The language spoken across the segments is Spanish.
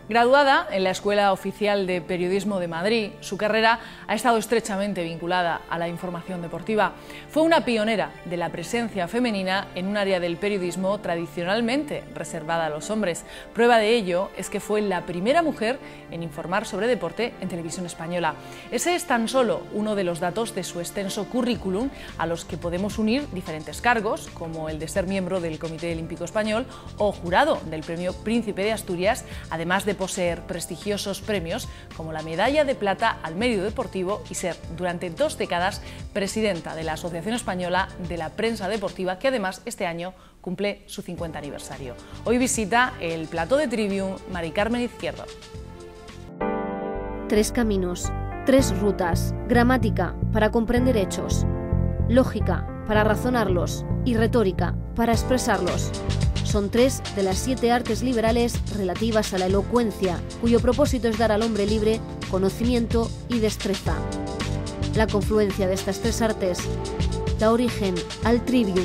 Graduada en la Escuela Oficial de Periodismo de Madrid, su carrera ha estado estrechamente vinculada a la información deportiva. Fue una pionera de la presencia femenina en un área del periodismo tradicionalmente reservada a los hombres. Prueba de ello es que fue la primera mujer en informar sobre deporte en televisión española. Ese es tan solo uno de los datos de su extenso currículum, a los que podemos unir diferentes cargos, como el de ser miembro del Comité Olímpico Español o jurado del Premio Príncipe de Asturias, además de poseer prestigiosos premios como la Medalla de Plata al Mérito Deportivo y ser durante 2 décadas presidenta de la Asociación Española de la Prensa Deportiva, que además este año cumple su 50 aniversario. Hoy visita el plató de Trivium Mari Carmen Izquierdo. 3 caminos, 3 rutas, gramática para comprender hechos, lógica para razonarlos y retórica para expresarlos. Son 3 de las 7 artes liberales relativas a la elocuencia, cuyo propósito es dar al hombre libre conocimiento y destreza. La confluencia de estas 3 artes da origen al Trivium.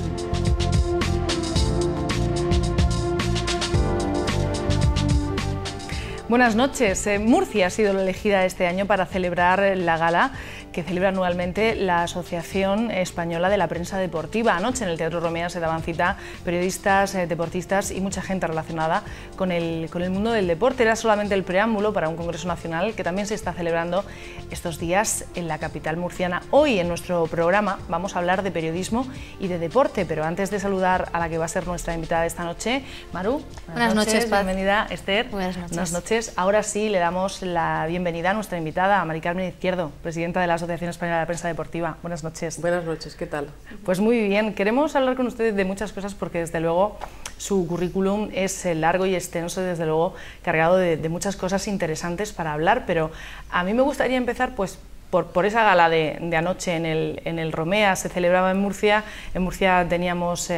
Buenas noches. Murcia ha sido la elegida este año para celebrar la gala que celebra anualmente la Asociación Española de la Prensa Deportiva. Anoche en el Teatro Romea se daban cita periodistas, deportistas y mucha gente relacionada con el mundo del deporte. Era solamente el preámbulo para un congreso nacional que también se está celebrando estos días en la capital murciana. Hoy en nuestro programa vamos a hablar de periodismo y de deporte, pero antes de saludar a la que va a ser nuestra invitada de esta noche, Maru, buenas noches, Paz. Bienvenida, Esther. Buenas noches. Ahora sí le damos la bienvenida a nuestra invitada, a Mari Carmen Izquierdo, presidenta de la Asociación Española de la Prensa Deportiva. Buenas noches. Buenas noches, ¿qué tal? Pues muy bien, queremos hablar con ustedes de muchas cosas porque desde luego su currículum es largo y extenso, desde luego cargado de muchas cosas interesantes para hablar, pero a mí me gustaría empezar pues por esa gala de anoche en el Romea. Se celebraba en Murcia veníamos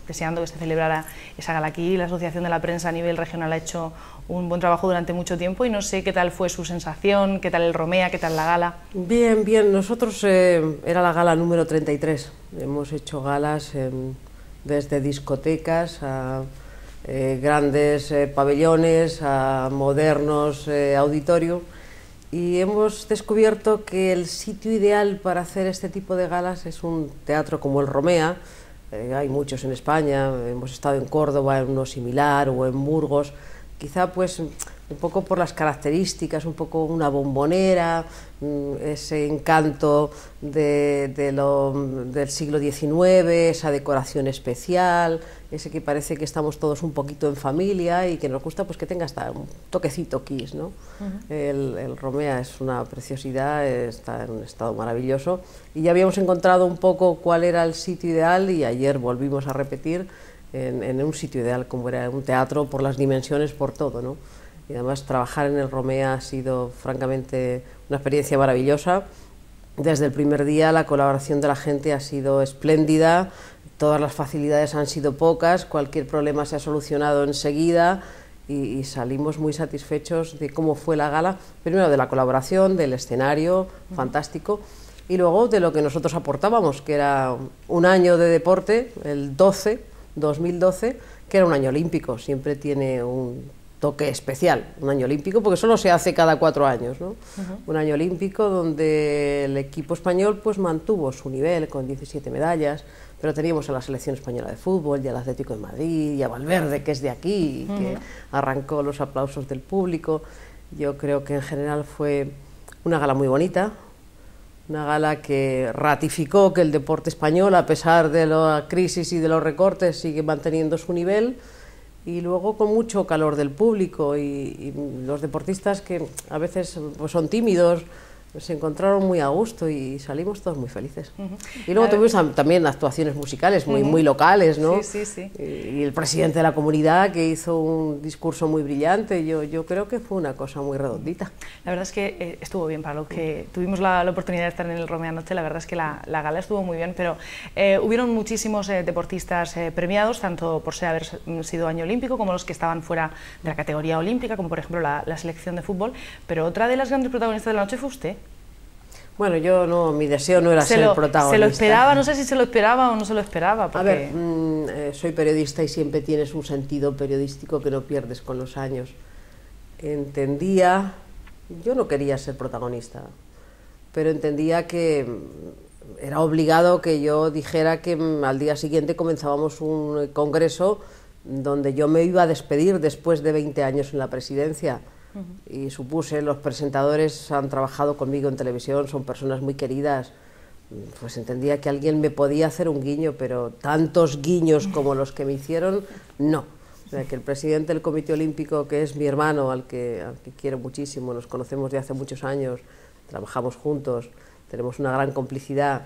deseando que se celebrara esa gala aquí. La Asociación de la Prensa a nivel regional ha hecho un buen trabajo durante mucho tiempo y no sé qué tal fue su sensación, qué tal el Romea, qué tal la gala. Bien, bien, nosotros era la gala número 33, hemos hecho galas desde discotecas a grandes pabellones, a modernos auditorios, y hemos descubierto que el sitio ideal para hacer este tipo de galas es un teatro como el Romea. Hay muchos en España, hemos estado en Córdoba en uno similar o en Burgos. Quizá pues un poco por las características, un poco una bombonera, ese encanto del siglo XIX, esa decoración especial, ese que parece que estamos todos un poquito en familia y que nos gusta pues que tenga hasta un toquecito Kiss, ¿no? El Romea es una preciosidad, está en un estado maravilloso y ya habíamos encontrado un poco cuál era el sitio ideal y ayer volvimos a repetir en un sitio ideal como era un teatro, por las dimensiones, por todo, ¿no? Y además trabajar en el Romea ha sido francamente una experiencia maravillosa. Desde el primer día la colaboración de la gente ha sido espléndida, todas las facilidades han sido pocas, cualquier problema se ha solucionado enseguida y salimos muy satisfechos de cómo fue la gala, primero de la colaboración, del escenario fantástico, y luego de lo que nosotros aportábamos, que era un año de deporte, el 2012, que era un año olímpico. Siempre tiene un toque especial, un año olímpico, porque solo se hace cada 4 años, ¿no? Un año olímpico donde el equipo español pues mantuvo su nivel con 17 medallas, pero teníamos a la selección española de fútbol y al Atlético de Madrid y a Valverde, que es de aquí, que arrancó los aplausos del público. Yo creo que en general fue una gala muy bonita, una gala que ratificó que el deporte español, a pesar de la crisis y de los recortes, sigue manteniendo su nivel, y luego con mucho calor del público y los deportistas que a veces pues, son tímidos, se encontraron muy a gusto y salimos todos muy felices. Y luego tuvimos también actuaciones musicales muy locales, ¿no? Sí. Y el presidente de la comunidad que hizo un discurso muy brillante. Yo creo que fue una cosa muy redondita. La verdad es que estuvo bien, para los que tuvimos la oportunidad de estar en el Romea anoche, la verdad es que la gala estuvo muy bien, pero hubieron muchísimos deportistas premiados, tanto por haber sido año olímpico, como los que estaban fuera de la categoría olímpica, como por ejemplo la selección de fútbol, pero otra de las grandes protagonistas de la noche fue usted. Bueno, yo no, mi deseo no era ser el protagonista. Se lo esperaba, no sé si se lo esperaba o no se lo esperaba. Porque... A ver, soy periodista y siempre tienes un sentido periodístico que no pierdes con los años. entendía, yo no quería ser protagonista, pero entendía que era obligado que yo dijera que al día siguiente comenzábamos un congreso donde yo me iba a despedir después de 20 años en la presidencia. Y supuse, los presentadores han trabajado conmigo en televisión, son personas muy queridas, pues entendía que alguien me podía hacer un guiño, pero tantos guiños como los que me hicieron, no. O sea, que el presidente del Comité Olímpico, que es mi hermano, al que quiero muchísimo, nos conocemos de hace muchos años, trabajamos juntos, tenemos una gran complicidad,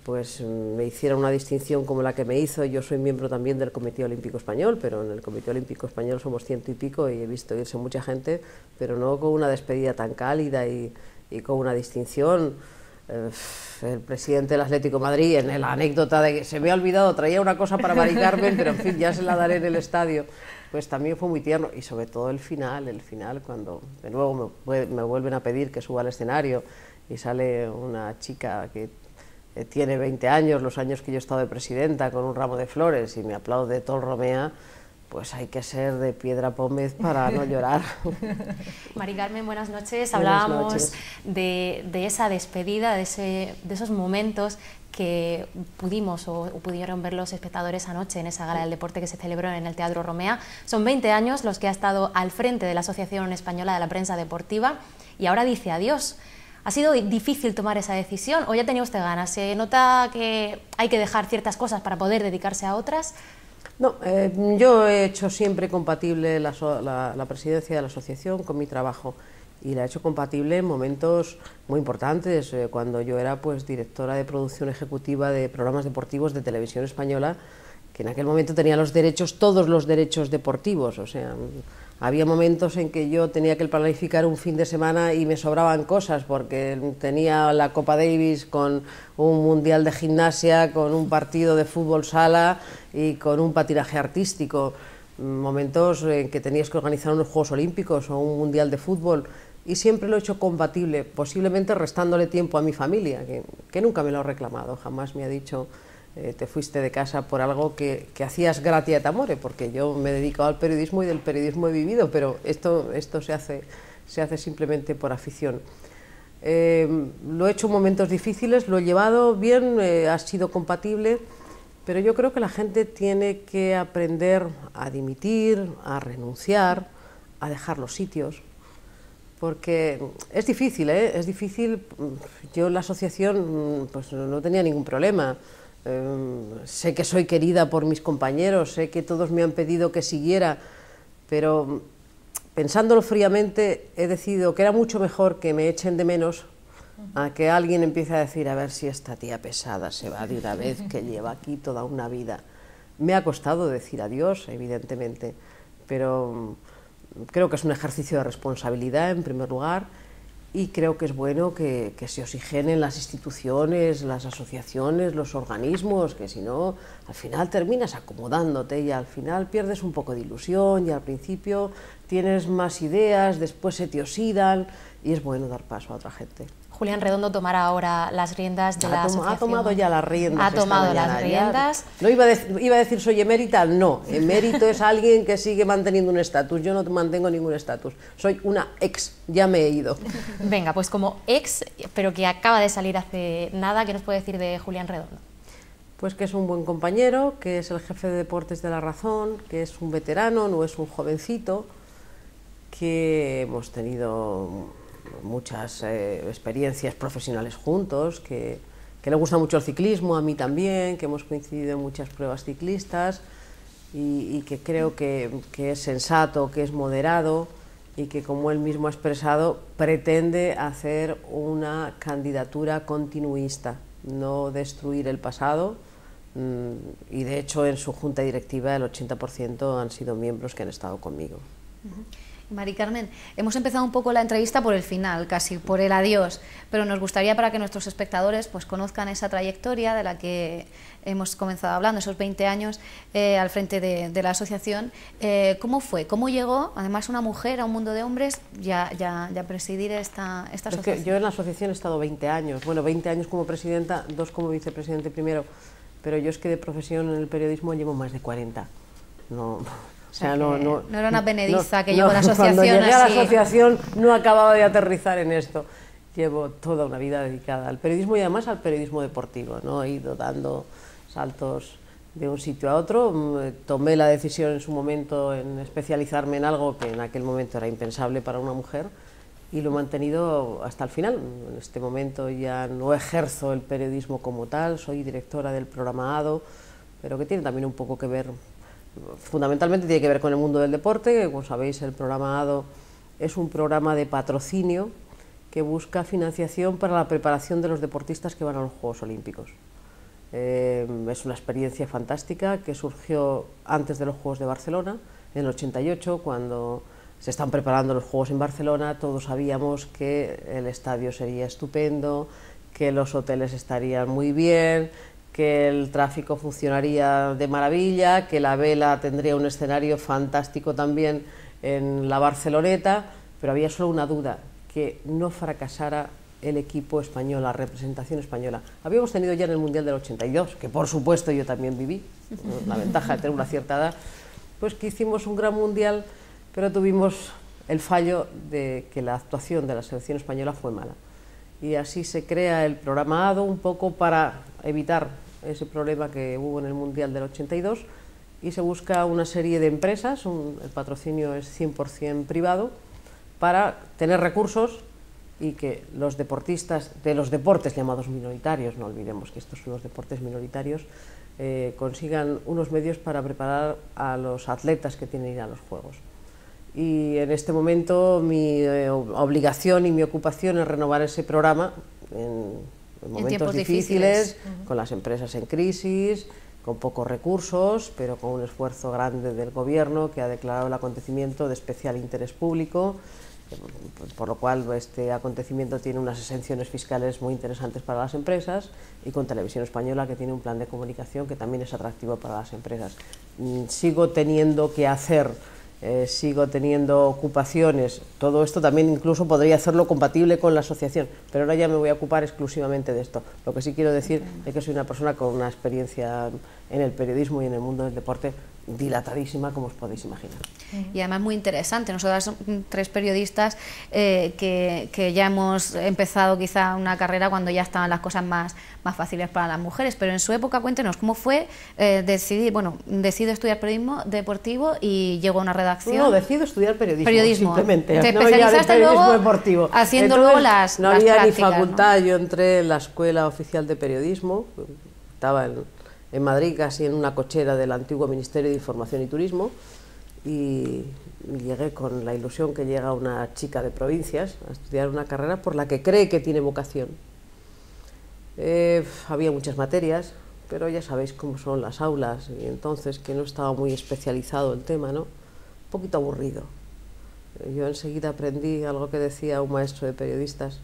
pues me hiciera una distinción como la que me hizo. Yo soy miembro también del Comité Olímpico Español, pero en el Comité Olímpico Español somos 100 y pico y he visto irse mucha gente, pero no con una despedida tan cálida y con una distinción. El presidente del Atlético de Madrid, en la anécdota de que se me ha olvidado, traía una cosa para Mari Carmen, pero en fin, ya se la daré en el estadio, pues también fue muy tierno. Y sobre todo el final cuando de nuevo me vuelven a pedir que suba al escenario y sale una chica que tiene 20 años, los años que yo he estado de presidenta, con un ramo de flores y me aplaude Tol Romea, pues hay que ser de piedra pómez para no llorar. Mari Carmen, buenas noches. Buenas Hablábamos noches. de esa despedida, de esos momentos que pudimos o pudieron ver los espectadores anoche en esa gala del deporte que se celebró en el Teatro Romea. Son 20 años los que ha estado al frente de la Asociación Española de la Prensa Deportiva y ahora dice adiós. ¿Ha sido difícil tomar esa decisión o ya tenía usted ganas? ¿Se nota que hay que dejar ciertas cosas para poder dedicarse a otras? No, yo he hecho siempre compatible la presidencia de la asociación con mi trabajo y la he hecho compatible en momentos muy importantes, cuando yo era pues directora de producción ejecutiva de programas deportivos de Televisión Española, que en aquel momento tenía los derechos, todos los derechos deportivos, o sea, había momentos en que yo tenía que planificar un fin de semana y me sobraban cosas porque tenía la Copa Davis con un mundial de gimnasia, con un partido de fútbol sala y con un patinaje artístico, momentos en que tenías que organizar unos Juegos Olímpicos o un mundial de fútbol, y siempre lo he hecho compatible, posiblemente restándole tiempo a mi familia, que nunca me lo ha reclamado, jamás me ha dicho te fuiste de casa por algo que hacías gratia et amore, porque yo me he dedicado al periodismo y del periodismo he vivido, pero esto se hace simplemente por afición. Lo he hecho en momentos difíciles, lo he llevado bien, ha sido compatible, pero yo creo que la gente tiene que aprender a dimitir, a renunciar, a dejar los sitios, porque es difícil, es difícil. Yo en la asociación pues no tenía ningún problema. Sé que soy querida por mis compañeros, sé que todos me han pedido que siguiera, pero pensándolo fríamente he decidido que era mucho mejor que me echen de menos a que alguien empiece a decir a ver si esta tía pesada se va de una vez, que lleva aquí toda una vida. Me ha costado decir adiós, evidentemente, pero creo que es un ejercicio de responsabilidad en primer lugar. Y creo que es bueno que se oxigenen las instituciones, las asociaciones, los organismos, que si no, al final terminas acomodándote y al final pierdes un poco de ilusión y al principio tienes más ideas, después se te oxidan y es bueno dar paso a otra gente. Julián Redondo tomará ahora las riendas de la asociación. Ha tomado ya las riendas. Ha tomado las riendas. No iba a decir soy emérita, no. Emérito es alguien que sigue manteniendo un estatus. Yo no mantengo ningún estatus. Soy una ex, ya me he ido. Venga, pues como ex, pero que acaba de salir hace nada, ¿qué nos puede decir de Julián Redondo? Pues que es un buen compañero, que es el jefe de deportes de La Razón, que es un veterano, no es un jovencito, que hemos tenido muchas experiencias profesionales juntos, que le gusta mucho el ciclismo, a mí también, que hemos coincidido en muchas pruebas ciclistas y que creo que es sensato, que es moderado y que, como él mismo ha expresado, pretende hacer una candidatura continuista, no destruir el pasado, y de hecho en su junta directiva el 80% han sido miembros que han estado conmigo. Mari Carmen, hemos empezado un poco la entrevista por el final, casi por el adiós, pero nos gustaría, para que nuestros espectadores pues conozcan esa trayectoria de la que hemos comenzado hablando, esos 20 años al frente de la asociación. ¿Cómo fue? ¿Cómo llegó, además, una mujer a un mundo de hombres ya presidir esta asociación? Es que yo en la asociación he estado 20 años, bueno, 20 años como presidenta, 2 como vicepresidente primero, pero yo es que de profesión en el periodismo llevo más de 40. O sea, no era una benediza que llegó a la asociación. Cuando llegué a la así. asociación no acababa de aterrizar en esto. Llevo toda una vida dedicada al periodismo y además al periodismo deportivo, ¿no? He ido dando saltos de un sitio a otro. Tomé la decisión en su momento en especializarme en algo que en aquel momento era impensable para una mujer y lo he mantenido hasta el final. En este momento ya no ejerzo el periodismo como tal, soy directora del programa ADO, pero que tiene también un poco que ver, fundamentalmente tiene que ver con el mundo del deporte, que como sabéis el programa ADO es un programa de patrocinio que busca financiación para la preparación de los deportistas que van a los Juegos Olímpicos. Es una experiencia fantástica que surgió antes de los Juegos de Barcelona, en el 88, cuando se están preparando los Juegos en Barcelona. Todos sabíamos que el estadio sería estupendo, que los hoteles estarían muy bien, que el tráfico funcionaría de maravilla, que la vela tendría un escenario fantástico también en la Barceloneta, pero había solo una duda, que no fracasara el equipo español, la representación española. Habíamos tenido ya en el Mundial del 82, que por supuesto yo también viví, ¿no? La ventaja de tener una cierta edad, pues que hicimos un gran Mundial, pero tuvimos el fallo de que la actuación de la selección española fue mala. Y así se crea el programa ADO, un poco para evitar ese problema que hubo en el Mundial del 82, y se busca una serie de empresas, el patrocinio es 100% privado, para tener recursos y que los deportistas de los deportes llamados minoritarios, no olvidemos que estos son los deportes minoritarios, consigan unos medios para preparar a los atletas que tienen que ir a los Juegos. Y en este momento mi obligación y mi ocupación es renovar ese programa en momentos difíciles, con las empresas en crisis, con pocos recursos, pero con un esfuerzo grande del gobierno que ha declarado el acontecimiento de especial interés público, por lo cual este acontecimiento tiene unas exenciones fiscales muy interesantes para las empresas, y con Televisión Española, que tiene un plan de comunicación que también es atractivo para las empresas. Sigo teniendo que hacer, sigo teniendo ocupaciones, todo esto también incluso podría hacerlo compatible con la asociación, pero ahora ya me voy a ocupar exclusivamente de esto. Lo que sí quiero decir es que soy una persona con una experiencia en el periodismo y en el mundo del deporte dilatadísima, como os podéis imaginar. Y además muy interesante. Nosotras somos tres periodistas que ya hemos empezado quizá una carrera cuando ya estaban las cosas más fáciles para las mujeres, pero en su época cuéntenos cómo fue decido estudiar periodismo deportivo y llegó a una redacción. No, decido estudiar periodismo. Simplemente. Te especializaste luego deportivo. Haciendo entonces, luego las no había prácticas, ni facultad, ¿no? Yo entré en la Escuela Oficial de Periodismo, estaba en Madrid, casi en una cochera del antiguo Ministerio de Información y Turismo, y llegué con la ilusión que llega una chica de provincias a estudiar una carrera por la que cree que tiene vocación. Había muchas materias, pero ya sabéis cómo son las aulas, y entonces que no estaba muy especializado el tema, ¿no? Un poquito aburrido. Yo enseguida aprendí algo que decía un maestro de periodistas,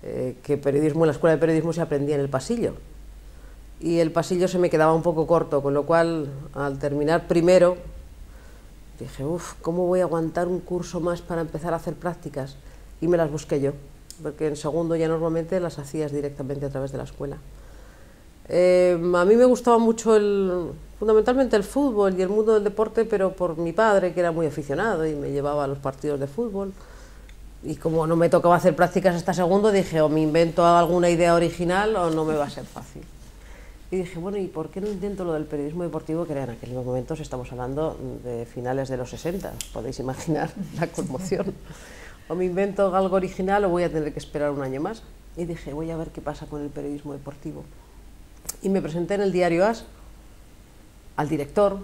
que periodismo, en la escuela de periodismo se aprendía en el pasillo, y el pasillo se me quedaba un poco corto, con lo cual al terminar primero dije, ¿cómo voy a aguantar un curso más para empezar a hacer prácticas? Y me las busqué yo, porque en segundo ya normalmente las hacías directamente a través de la escuela. A mí me gustaba mucho fundamentalmente el fútbol y el mundo del deporte, pero por mi padre, que era muy aficionado y me llevaba a los partidos de fútbol. Y como no me tocaba hacer prácticas hasta segundo, dije, o me invento alguna idea original o no me va a ser fácil. Y dije, bueno, ¿y por qué no intento lo del periodismo deportivo? Que en aquellos momentos estamos hablando de finales de los 60, os podéis imaginar la conmoción. O me invento algo original o voy a tener que esperar un año más. Y dije, voy a ver qué pasa con el periodismo deportivo. Y me presenté en el diario AS al director,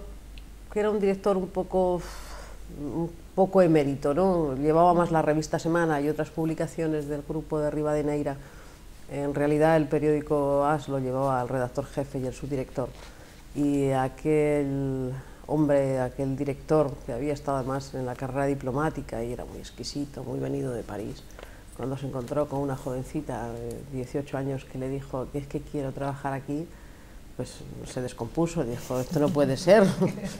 que era un director un poco emérito, ¿no? Llevaba más la revista Semana y otras publicaciones del grupo de Rivadeneyra. En realidad el periódico AS lo llevaba al redactor jefe y el subdirector, y aquel hombre, aquel director, que había estado además en la carrera diplomática y era muy exquisito, muy venido de París, cuando se encontró con una jovencita de 18 años que le dijo que es que quiero trabajar aquí, pues se descompuso, dijo, esto no puede ser,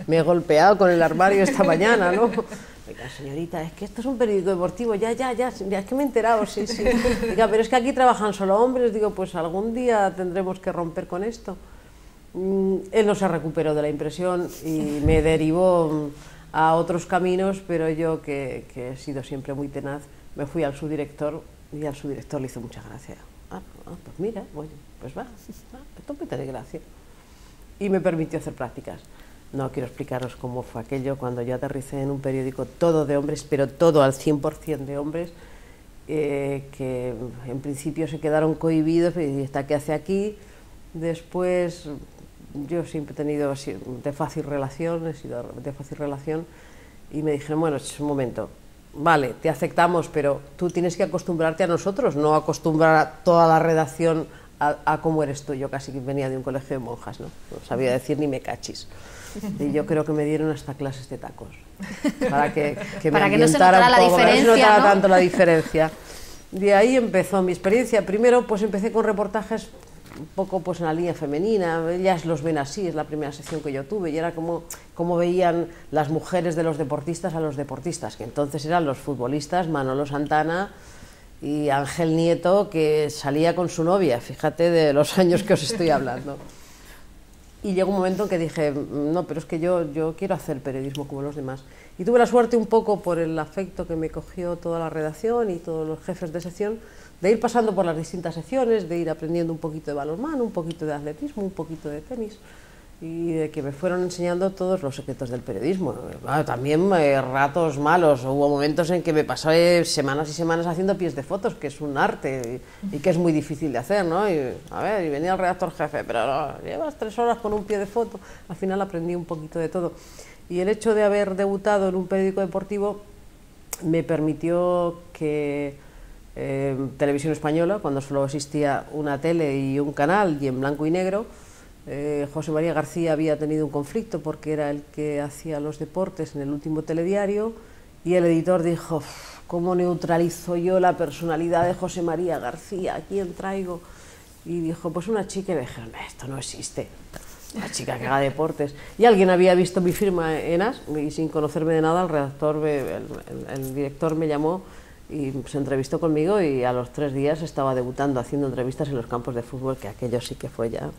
me he golpeado con el armario esta mañana, ¿no? Oiga, señorita, es que esto es un periódico deportivo, ya, es que me he enterado, sí. Diga, pero es que aquí trabajan solo hombres, digo, pues algún día tendremos que romper con esto. Él no se recuperó de la impresión y me derivó a otros caminos, pero yo, que he sido siempre muy tenaz, me fui al subdirector y al subdirector le hizo mucha gracia. Pues mira, bueno, pues va, esto me tiene gracia. Y me permitió hacer prácticas. No quiero explicaros cómo fue aquello cuando yo aterricé en un periódico todo de hombres, pero todo al 100% de hombres, que en principio se quedaron cohibidos y ¿esta qué hace aquí? Después, yo siempre he tenido de fácil relación, he sido de fácil relación, y me dijeron, bueno, es un momento, vale, te aceptamos, pero tú tienes que acostumbrarte a nosotros, no acostumbrar a toda la redacción a cómo eres tú. Yo casi venía de un colegio de monjas, no sabía decir ni me cachis. Y yo creo que me dieron hasta clases de tacos, para que no se notara la diferencia, para que no se notara tanto la diferencia. De ahí empezó mi experiencia. Primero pues empecé con reportajes un poco pues en la línea femenina. Ellas los ven así, es la primera sección que yo tuve, y era como veían las mujeres de los deportistas a los deportistas, que entonces eran los futbolistas Manolo Santana y Ángel Nieto, que salía con su novia, fíjate de los años que os estoy hablando. Y llegó un momento en que dije, no, pero es que yo quiero hacer periodismo como los demás. Y tuve la suerte, un poco por el afecto que me cogió toda la redacción y todos los jefes de sección, de ir pasando por las distintas secciones, de ir aprendiendo un poquito de balonmano, un poquito de atletismo, un poquito de tenis, y de que me fueron enseñando todos los secretos del periodismo. Bueno, también ratos malos, hubo momentos en que me pasé semanas y semanas haciendo pies de fotos, que es un arte y que es muy difícil de hacer, ¿no? Y venía el redactor jefe, pero no, llevas 3 horas con un pie de foto. Al final aprendí un poquito de todo. Y el hecho de haber debutado en un periódico deportivo me permitió que Televisión Española, cuando solo existía una tele y un canal, y en blanco y negro, José María García había tenido un conflicto porque era el que hacía los deportes en el último telediario, y el editor dijo, ¿cómo neutralizo yo la personalidad de José María García? ¿A quién traigo? Y dijo, pues una chica, y me dijeron, esto no existe, una chica que haga deportes. Y alguien había visto mi firma en AS, y sin conocerme de nada, el redactor, el director me llamó y se entrevistó conmigo, y a los 3 días estaba debutando haciendo entrevistas en los campos de fútbol, que aquello sí que fue ya.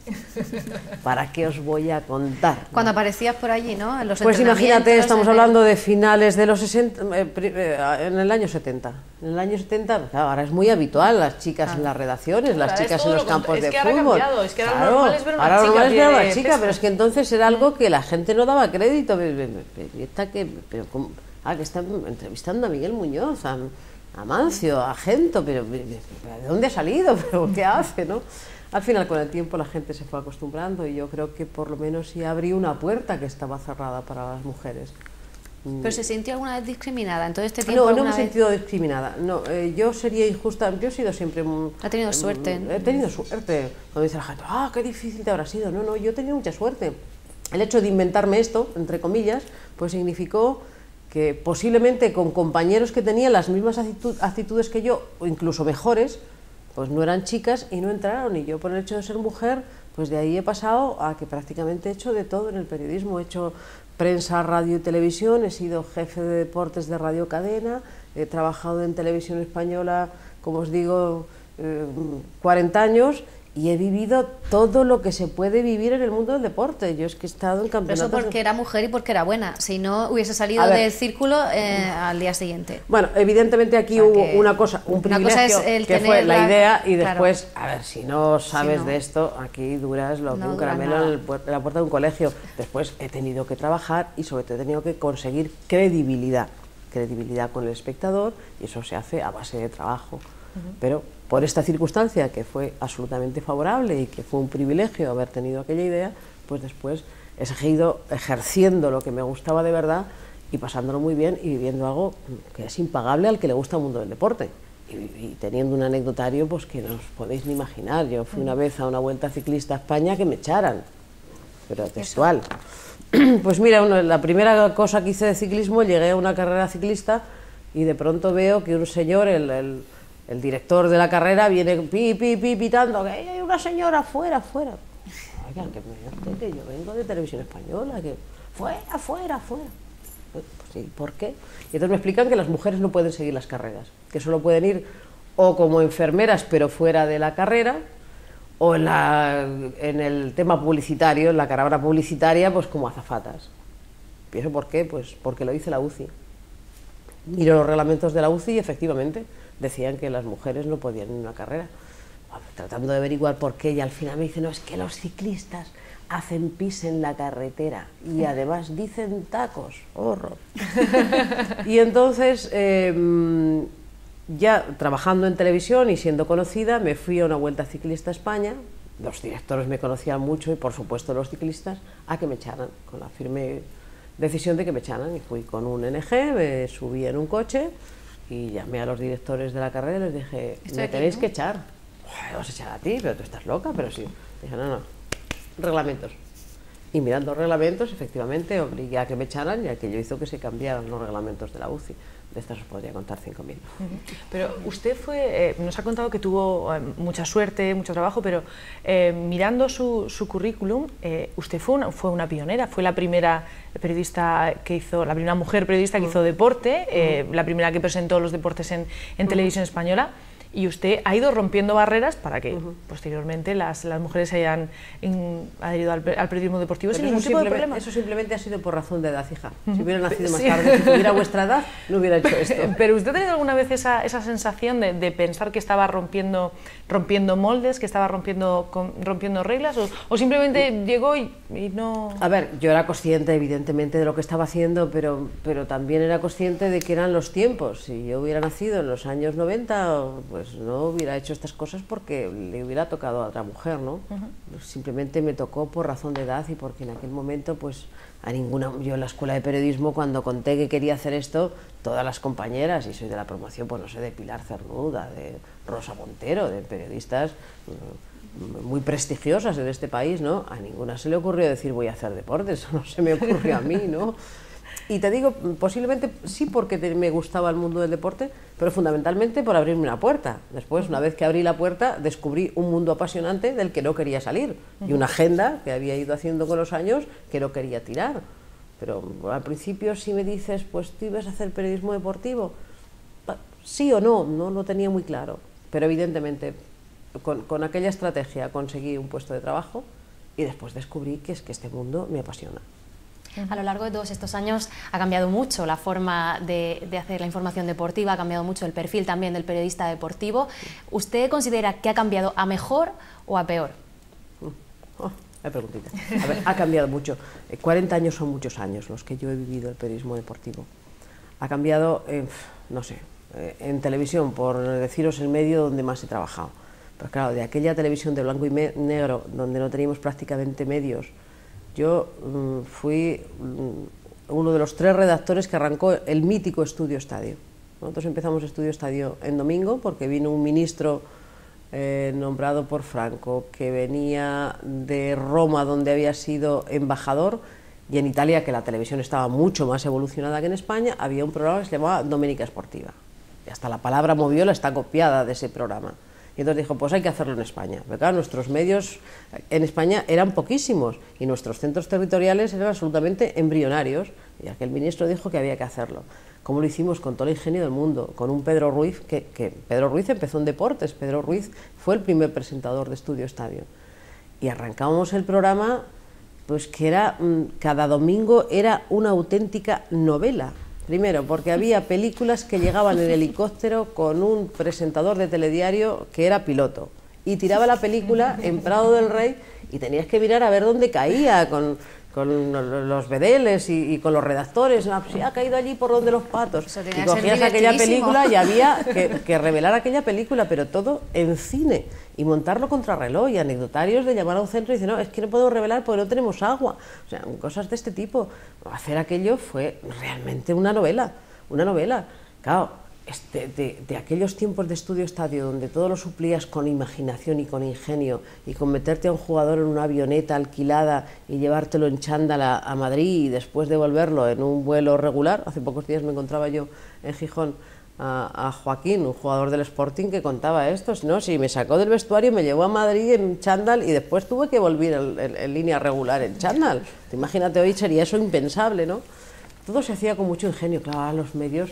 ¿Para qué os voy a contar? Cuando aparecías por allí, ¿no? En los pues imagínate, estamos hablando de finales de los 60, en el año 70. En el año 70, claro, ahora es muy habitual las chicas en las redacciones, las chicas en los campos de fútbol. Es que ahora normal es ver una chica, pero es que entonces era algo que la gente no daba crédito. Que está entrevistando a Miguel Muñoz, a Mancio, a Gento, pero ¿de dónde ha salido? ¿Pero qué hace? ¿No? Al final, con el tiempo, la gente se fue acostumbrando, y yo creo que por lo menos sí abrí una puerta que estaba cerrada para las mujeres. ¿Pero se sintió alguna vez discriminada en todo este tiempo? No me he sentido discriminada. No, yo sería injusta. Yo he sido siempre... ¿Ha tenido suerte? He tenido suerte. Cuando dice la gente, qué difícil te habrá sido. No, yo he tenido mucha suerte. El hecho de inventarme esto, entre comillas, pues significó que posiblemente con compañeros que tenían las mismas actitudes que yo, o incluso mejores, pues no eran chicas y no entraron. Y yo, por el hecho de ser mujer, pues de ahí he pasado a que prácticamente he hecho de todo en el periodismo. He hecho prensa, radio y televisión, he sido jefe de deportes de Radio Cadena, he trabajado en Televisión Española, como os digo, 40 años, y he vivido todo lo que se puede vivir en el mundo del deporte. Yo es que he estado en campeonatos... Pero eso porque era mujer y porque era buena, si no hubiese salido del círculo al día siguiente. Bueno, evidentemente aquí hubo una cosa, un privilegio, que fue la idea, y después, a ver, si no sabes de esto, aquí duras lo que un caramelo en la puerta de un colegio. Después he tenido que trabajar y sobre todo he tenido que conseguir credibilidad con el espectador, y eso se hace a base de trabajo. Pero por esta circunstancia, que fue absolutamente favorable y que fue un privilegio haber tenido aquella idea, pues después he seguido ejerciendo lo que me gustaba de verdad y pasándolo muy bien y viviendo algo que es impagable al que le gusta el mundo del deporte. Y teniendo un anecdotario pues que no os podéis ni imaginar. Yo fui una vez a una Vuelta Ciclista a España que me echaran, pero textual. Pues mira, la primera cosa que hice de ciclismo, llegué a una carrera ciclista y de pronto veo que un señor, el director de la carrera, viene pitando que hay una señora fuera. Oigan, que yo vengo de Televisión Española, que fuera. Pues sí, ¿por qué? Y entonces me explican que las mujeres no pueden seguir las carreras, que solo pueden ir o como enfermeras pero fuera de la carrera, o en el tema publicitario, en la carrera publicitaria, pues como azafatas. ¿Y eso por qué? Pues porque lo dice la UCI. Miro los reglamentos de la UCI y efectivamente decían que las mujeres no podían ir en una carrera. Tratando de averiguar por qué, y al final me dicen, no, es que los ciclistas hacen pis en la carretera y además dicen tacos, horror. Y entonces, ya trabajando en televisión y siendo conocida, me fui a una Vuelta Ciclista a España. Los directores me conocían mucho y por supuesto los ciclistas, a que me echaran, con la firme decisión de que me echaran. Y fui con un NG, me subí en un coche y llamé a los directores de la carrera y les dije, me tenéis que echar. Me vas a echar a ti, pero tú estás loca, pero sí. Dije, no, reglamentos. Y mirando reglamentos, efectivamente, obligué a que me echaran y aquello hizo que se cambiaran los reglamentos de la UCI. De estas os podría contar 5.000. Pero usted nos ha contado que tuvo mucha suerte, mucho trabajo, pero mirando su currículum, usted fue una pionera, fue la primera periodista que hizo, la primera mujer periodista que hizo deporte, la primera que presentó los deportes en televisión española. Y usted ha ido rompiendo barreras para que posteriormente las mujeres hayan adherido al periodismo deportivo sin ningún tipo de problema. Eso simplemente ha sido por razón de edad, hija. Si hubiera nacido más tarde, si tuviera vuestra edad, no hubiera hecho esto. Pero ¿usted ha tenido alguna vez esa sensación de pensar que estaba rompiendo moldes, que estaba rompiendo reglas, o simplemente llegó y no...? A ver, yo era consciente evidentemente de lo que estaba haciendo, pero también era consciente de que eran los tiempos. Si yo hubiera nacido en los años 90, pues no hubiera hecho estas cosas porque le hubiera tocado a otra mujer, ¿no? Simplemente me tocó por razón de edad y porque en aquel momento, pues, yo en la escuela de periodismo, cuando conté que quería hacer esto, todas las compañeras, y soy de la promoción, pues no sé, de Pilar Cernuda, de Rosa Montero, de periodistas muy prestigiosas en este país, ¿no? A ninguna se le ocurrió decir voy a hacer deportes, eso no se me ocurrió a mí, ¿no? Y te digo, posiblemente sí porque me gustaba el mundo del deporte, pero fundamentalmente por abrirme una puerta. Después, una vez que abrí la puerta, descubrí un mundo apasionante del que no quería salir y una agenda que había ido haciendo con los años que no quería tirar. Pero al principio, si me dices, pues tú ibas a hacer periodismo deportivo, sí o no, no lo tenía muy claro. Pero evidentemente, con aquella estrategia conseguí un puesto de trabajo y después descubrí que este mundo me apasiona. A lo largo de todos estos años ha cambiado mucho la forma de hacer la información deportiva, ha cambiado mucho el perfil también del periodista deportivo. ¿Usted considera que ha cambiado a mejor o a peor? Hay preguntita. A ver, ha cambiado mucho. 40 años son muchos años los que yo he vivido el periodismo deportivo. Ha cambiado, no sé, en televisión, por deciros el medio donde más he trabajado. Pero claro, de aquella televisión de blanco y negro, donde no teníamos prácticamente medios, yo fui uno de los 3 redactores que arrancó el mítico Estudio Estadio. Nosotros empezamos Estudio Estadio en domingo porque vino un ministro nombrado por Franco que venía de Roma, donde había sido embajador, y en Italia, que la televisión estaba mucho más evolucionada que en España, había un programa que se llamaba Domenica Sportiva. Y hasta la palabra moviola está copiada de ese programa. Y entonces dijo, pues hay que hacerlo en España. Porque claro, nuestros medios en España eran poquísimos y nuestros centros territoriales eran absolutamente embrionarios. Y aquel ministro dijo que había que hacerlo. ¿Cómo lo hicimos? Con todo el ingenio del mundo, con un Pedro Ruiz, que Pedro Ruiz empezó en deportes. Pedro Ruiz fue el primer presentador de Estudio Estadio. Y arrancábamos el programa, pues que era, cada domingo era una auténtica novela. Primero, porque había películas que llegaban en helicóptero con un presentador de telediario que era piloto y tiraba la película en Prado del Rey y tenías que mirar a ver dónde caía con los vedeles y con los redactores. Si ha caído allí por donde los patos. Y cogías aquella película y había que revelar aquella película, pero todo en cine, y montarlo contrarreloj, y anecdotarios de llamar a un centro y decir, no, es que no puedo revelar porque no tenemos agua. O sea, cosas de este tipo. Hacer aquello fue realmente una novela, una novela. Claro, de aquellos tiempos de Estudio Estadio donde todo lo suplías con imaginación y con ingenio, y con meterte a un jugador en una avioneta alquilada y llevártelo en chándal a Madrid y después devolverlo en un vuelo regular. Hace pocos días me encontraba yo en Gijón a Joaquín, un jugador del Sporting, que contaba esto, ¿no? Si me sacó del vestuario, me llevó a Madrid en chándal y después tuve que volver en línea regular en chándal. Imagínate, hoy sería eso impensable, ¿no? Todo se hacía con mucho ingenio. Claro, los medios,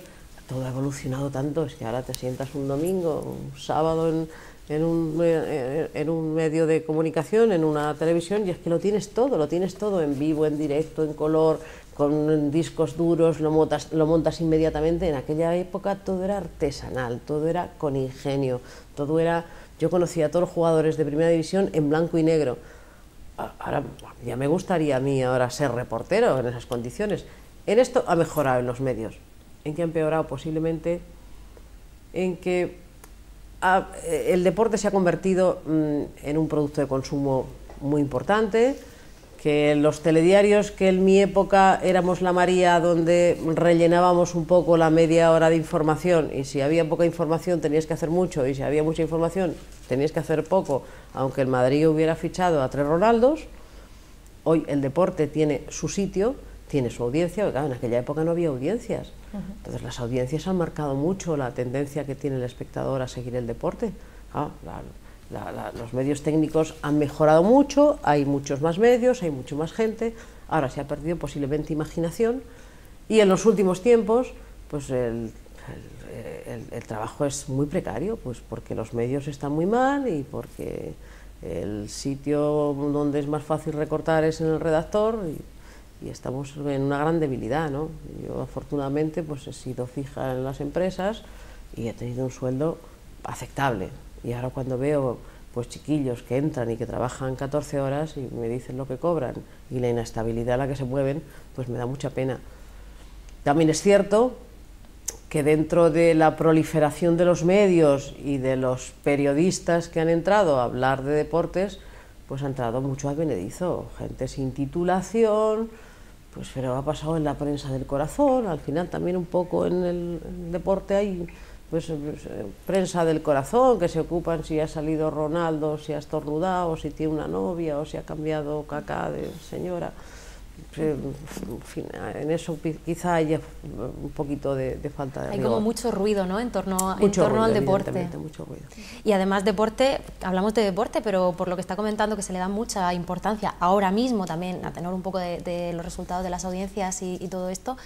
todo ha evolucionado tanto, es que ahora te sientas un domingo, un sábado en un medio de comunicación, en una televisión, y es que lo tienes todo en vivo, en directo, en color, con discos duros, lo montas inmediatamente. En aquella época todo era artesanal, todo era con ingenio, todo era... Yo conocía a todos los jugadores de primera división en blanco y negro. Ahora ya me gustaría a mí ahora ser reportero en esas condiciones. En esto ha mejorado en los medios. ¿En qué ha empeorado? Posiblemente en que el deporte se ha convertido en un producto de consumo muy importante, que los telediarios, que en mi época éramos la María, donde rellenábamos un poco la media hora de información, y si había poca información tenías que hacer mucho, y si había mucha información tenías que hacer poco, aunque el Madrid hubiera fichado a 3 Ronaldos. Hoy el deporte tiene su sitio, tiene su audiencia, porque claro, en aquella época no había audiencias. Entonces las audiencias han marcado mucho la tendencia que tiene el espectador a seguir el deporte. Los medios técnicos han mejorado mucho, hay muchos más medios, hay mucho más gente, ahora se ha perdido posiblemente imaginación, y en los últimos tiempos pues el trabajo es muy precario, pues porque los medios están muy mal y porque el sitio donde es más fácil recortar es en el redactor, y estamos en una gran debilidad, ¿no? Yo afortunadamente pues he sido fija en las empresas y he tenido un sueldo aceptable. Y ahora cuando veo pues chiquillos que entran y que trabajan 14 horas y me dicen lo que cobran y la inestabilidad a la que se mueven, pues me da mucha pena. También es cierto que dentro de la proliferación de los medios y de los periodistas que han entrado a hablar de deportes, pues ha entrado mucho advenedizo, gente sin titulación, pues pero ha pasado en la prensa del corazón, al final también un poco en el deporte hay... Pues prensa del corazón, que se ocupan si ha salido Ronaldo, si ha estornudado, si tiene una novia o si ha cambiado Kaká de señora. En fin, en eso quizá haya un poquito de falta de rigor. Hay como mucho ruido, ¿no?, en torno al deporte. Mucho ruido. Y además deporte, hablamos de deporte, pero por lo que está comentando que se le da mucha importancia ahora mismo también, a tenor un poco de los resultados de las audiencias y todo esto,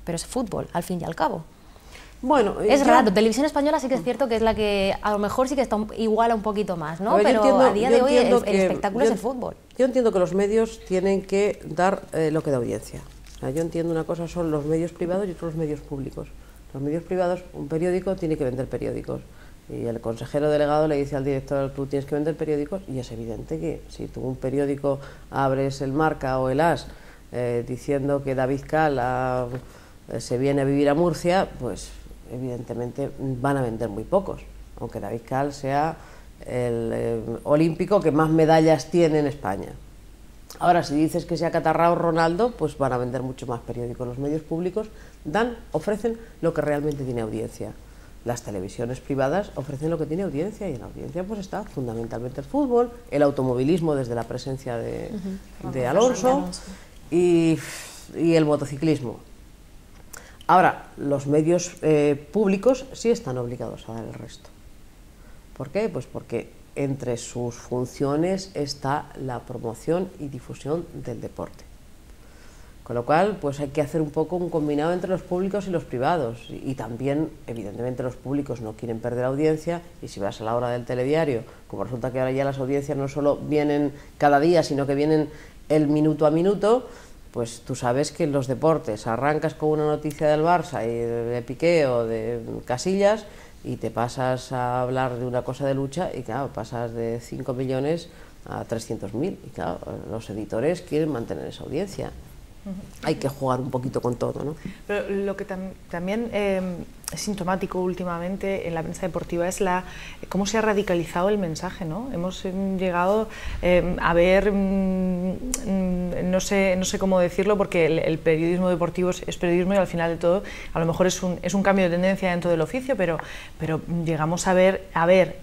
pero es fútbol, al fin y al cabo. Bueno, es raro, Televisión Española sí que es cierto que es la que a lo mejor sí que está iguala un poquito más, ¿no? Pero a día de hoy el espectáculo es el fútbol. Yo entiendo que los medios tienen que dar lo que da audiencia. O sea, yo entiendo una cosa, son los medios privados y otros los medios públicos. Los medios privados, un periódico tiene que vender periódicos. Y el consejero delegado le dice al director, tú tienes que vender periódicos, y es evidente que si tú un periódico abres el Marca o el As diciendo que David Cal se viene a vivir a Murcia, pues evidentemente van a vender muy pocos, aunque David Cal sea el olímpico que más medallas tiene en España. Ahora, si dices que se ha catarrado Ronaldo, pues van a vender mucho más periódicos. Los medios públicos ofrecen lo que realmente tiene audiencia. Las televisiones privadas ofrecen lo que tiene audiencia, y en la audiencia pues está fundamentalmente el fútbol, el automovilismo desde la presencia de Alonso y el motociclismo. Ahora, los medios públicos sí están obligados a dar el resto. ¿Por qué? Pues porque entre sus funciones está la promoción y difusión del deporte. Con lo cual, pues hay que hacer un poco un combinado entre los públicos y los privados. Y también, evidentemente, los públicos no quieren perder audiencia, y si vas a la hora del telediario, como resulta que ahora ya las audiencias no solo vienen cada día, sino que vienen el minuto a minuto, pues tú sabes que en los deportes arrancas con una noticia del Barça y de Piqué o de Casillas y te pasas a hablar de una cosa de lucha y claro, pasas de 5 millones a 300.000 y claro, los editores quieren mantener esa audiencia. Hay que jugar un poquito con todo, ¿no? Pero lo que también es sintomático últimamente en la prensa deportiva es cómo se ha radicalizado el mensaje, ¿no? Hemos llegado a ver, no sé cómo decirlo, porque el periodismo deportivo es periodismo, y al final de todo a lo mejor es un cambio de tendencia dentro del oficio, pero llegamos a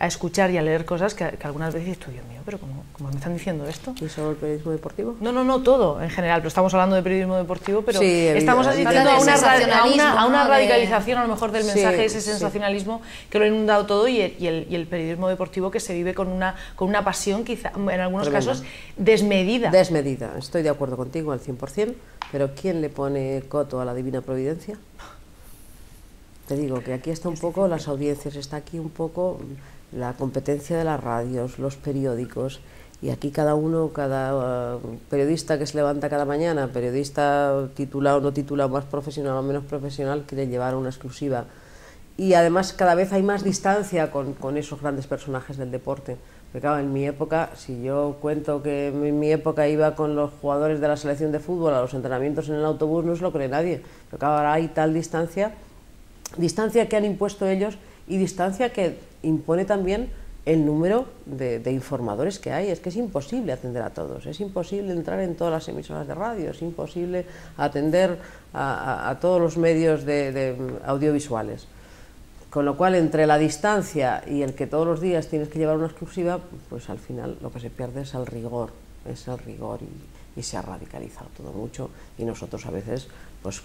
escuchar y a leer cosas que algunas veces dices tú, Dios mío, pero ¿cómo me están diciendo esto? ¿Y solo el periodismo deportivo? No, todo en general, pero estamos hablando de periodismo deportivo, pero sí, estamos asistiendo a una radicalización a lo mejor del mensaje, ese sensacionalismo que lo ha inundado todo, y el periodismo deportivo que se vive con una pasión quizá en algunos casos desmedida. Desmedida, estoy de acuerdo contigo al 100%, pero ¿quién le pone coto a la divina providencia? Te digo que aquí está un poco las audiencias, está aquí un poco la competencia de las radios, los periódicos, y aquí cada periodista que se levanta cada mañana, periodista titulado o no titulado, más profesional o menos profesional, quiere llevar una exclusiva. Y además cada vez hay más distancia con esos grandes personajes del deporte. Porque claro, en mi época, si yo cuento que en mi época iba con los jugadores de la selección de fútbol a los entrenamientos en el autobús, no se lo cree nadie. Pero claro, ahora hay tal distancia que han impuesto ellos y distancia que impone también el número de informadores que hay. Es que es imposible atender a todos, es imposible entrar en todas las emisoras de radio, es imposible atender a todos los medios de audiovisuales. Con lo cual, entre la distancia y el que todos los días tienes que llevar una exclusiva, pues al final lo que se pierde es el rigor y se ha radicalizado todo mucho, y nosotros a veces pues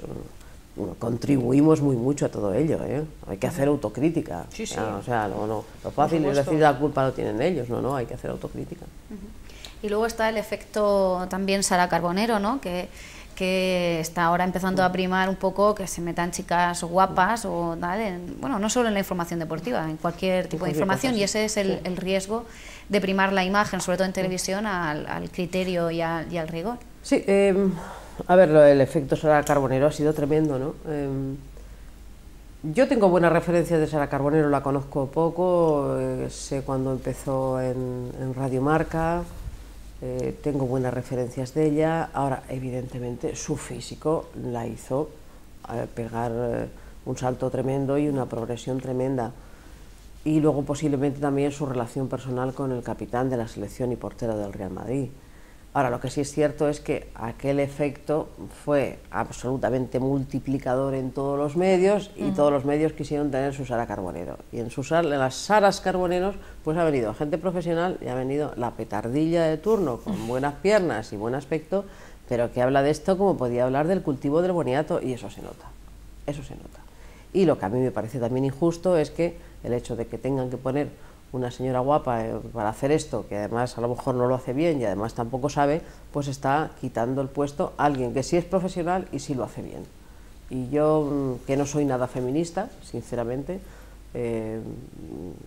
contribuimos muy mucho a todo ello, ¿eh? Hay que hacer autocrítica. Sí, sí. O sea, lo fácil es decir la culpa lo tienen ellos, no, hay que hacer autocrítica. Y luego está el efecto también Sara Carbonero, ¿no? Que está ahora empezando a primar un poco que se metan chicas guapas o tal, bueno, no solo en la información deportiva, en cualquier tipo de información, y ese es el riesgo de primar la imagen, sobre todo en televisión, al criterio y al rigor. Sí, a ver, el efecto Sara Carbonero ha sido tremendo, ¿no? Yo tengo buenas referencias de Sara Carbonero, la conozco poco, sé cuando empezó en Radio Marca. Tengo buenas referencias de ella. Ahora, evidentemente, su físico la hizo pegar un salto tremendo y una progresión tremenda. Y luego, posiblemente, también su relación personal con el capitán de la selección y portero del Real Madrid. Ahora, lo que sí es cierto es que aquel efecto fue absolutamente multiplicador en todos los medios, y todos los medios quisieron tener su Sara Carbonero. Y en las Saras Carboneros pues ha venido gente profesional y ha venido la petardilla de turno con buenas piernas y buen aspecto, pero que habla de esto como podía hablar del cultivo del boniato, y eso se nota, eso se nota. Y lo que a mí me parece también injusto es que el hecho de que tengan que poner una señora guapa para hacer esto, que además a lo mejor no lo hace bien y además tampoco sabe, pues está quitando el puesto a alguien que sí es profesional y sí lo hace bien. Y yo, que no soy nada feminista, sinceramente,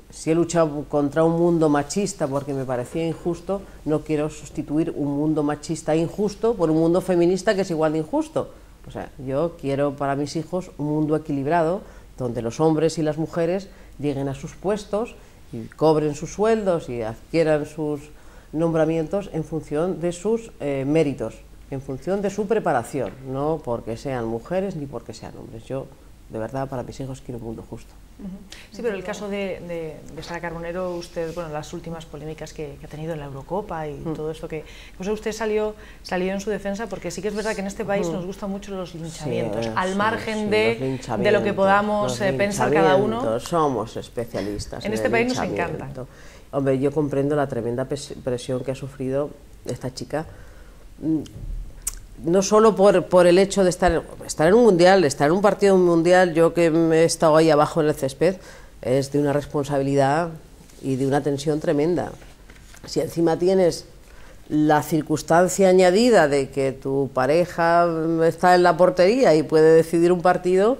si he luchado contra un mundo machista porque me parecía injusto, no quiero sustituir un mundo machista injusto por un mundo feminista que es igual de injusto. O sea, yo quiero para mis hijos un mundo equilibrado, donde los hombres y las mujeres lleguen a sus puestos y cobren sus sueldos y adquieran sus nombramientos en función de sus méritos, en función de su preparación, no porque sean mujeres ni porque sean hombres. Yo, de verdad, para mis hijos quiero un mundo justo. Sí, pero el caso de Sara Carbonero, usted, bueno, las últimas polémicas que ha tenido en la Eurocopa y todo esto, que pues usted salió en su defensa, porque sí que es verdad que en este país nos gustan mucho los linchamientos, al margen de lo que podamos pensar cada uno. Somos especialistas en este país, nos encanta. Hombre, yo comprendo la tremenda presión que ha sufrido esta chica, no solo por el hecho de estar en un mundial, estar en un partido mundial. Yo que he estado ahí abajo en el césped, es de una responsabilidad y de una tensión tremenda. Si encima tienes la circunstancia añadida de que tu pareja está en la portería y puede decidir un partido,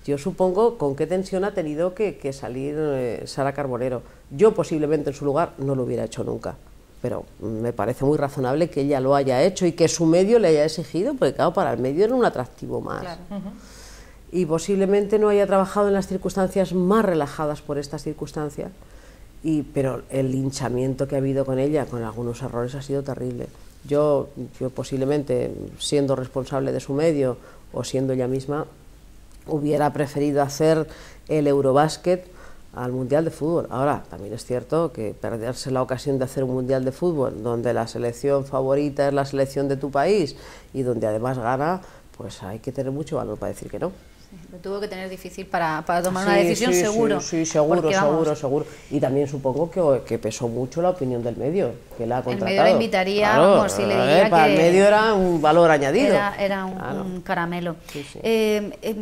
yo supongo con qué tensión ha tenido que salir Sara Carbonero. Yo posiblemente en su lugar no lo hubiera hecho nunca, pero me parece muy razonable que ella lo haya hecho y que su medio le haya exigido, porque claro, para el medio era un atractivo más. Claro. Y posiblemente no haya trabajado en las circunstancias más relajadas por estas circunstancias, pero el linchamiento que ha habido con ella, con algunos errores, ha sido terrible. Yo posiblemente, siendo responsable de su medio o siendo ella misma, hubiera preferido hacer el Eurobásquet al Mundial de Fútbol. Ahora, también es cierto que perderse la ocasión de hacer un Mundial de Fútbol donde la selección favorita es la selección de tu país y donde además gana, pues hay que tener mucho valor para decir que no. Sí, lo tuvo que tener difícil para tomar una decisión, seguro. Sí, seguro. Y también supongo que pesó mucho la opinión del medio, que la ha contratado. El medio la invitaría, claro, vamos, si le diría para que el medio era un valor añadido. Era un caramelo. Sí.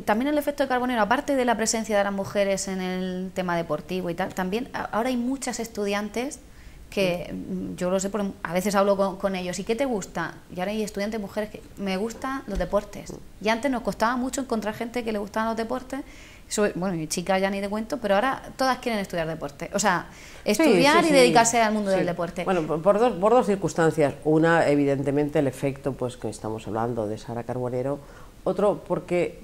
También el efecto de Carbonero, aparte de la presencia de las mujeres en el tema deportivo y tal, también ahora hay muchas estudiantes que yo lo sé, porque a veces hablo con ellos. ¿Y qué te gusta? Y ahora hay estudiantes mujeres que me gustan los deportes. Y antes nos costaba mucho encontrar gente que le gustaban los deportes Bueno, y chicas ya ni te cuento, pero ahora todas quieren estudiar deporte. O sea, estudiar y dedicarse al mundo del deporte. Bueno, por dos circunstancias. Una, evidentemente, el efecto pues que estamos hablando de Sara Carbonero. Otro, porque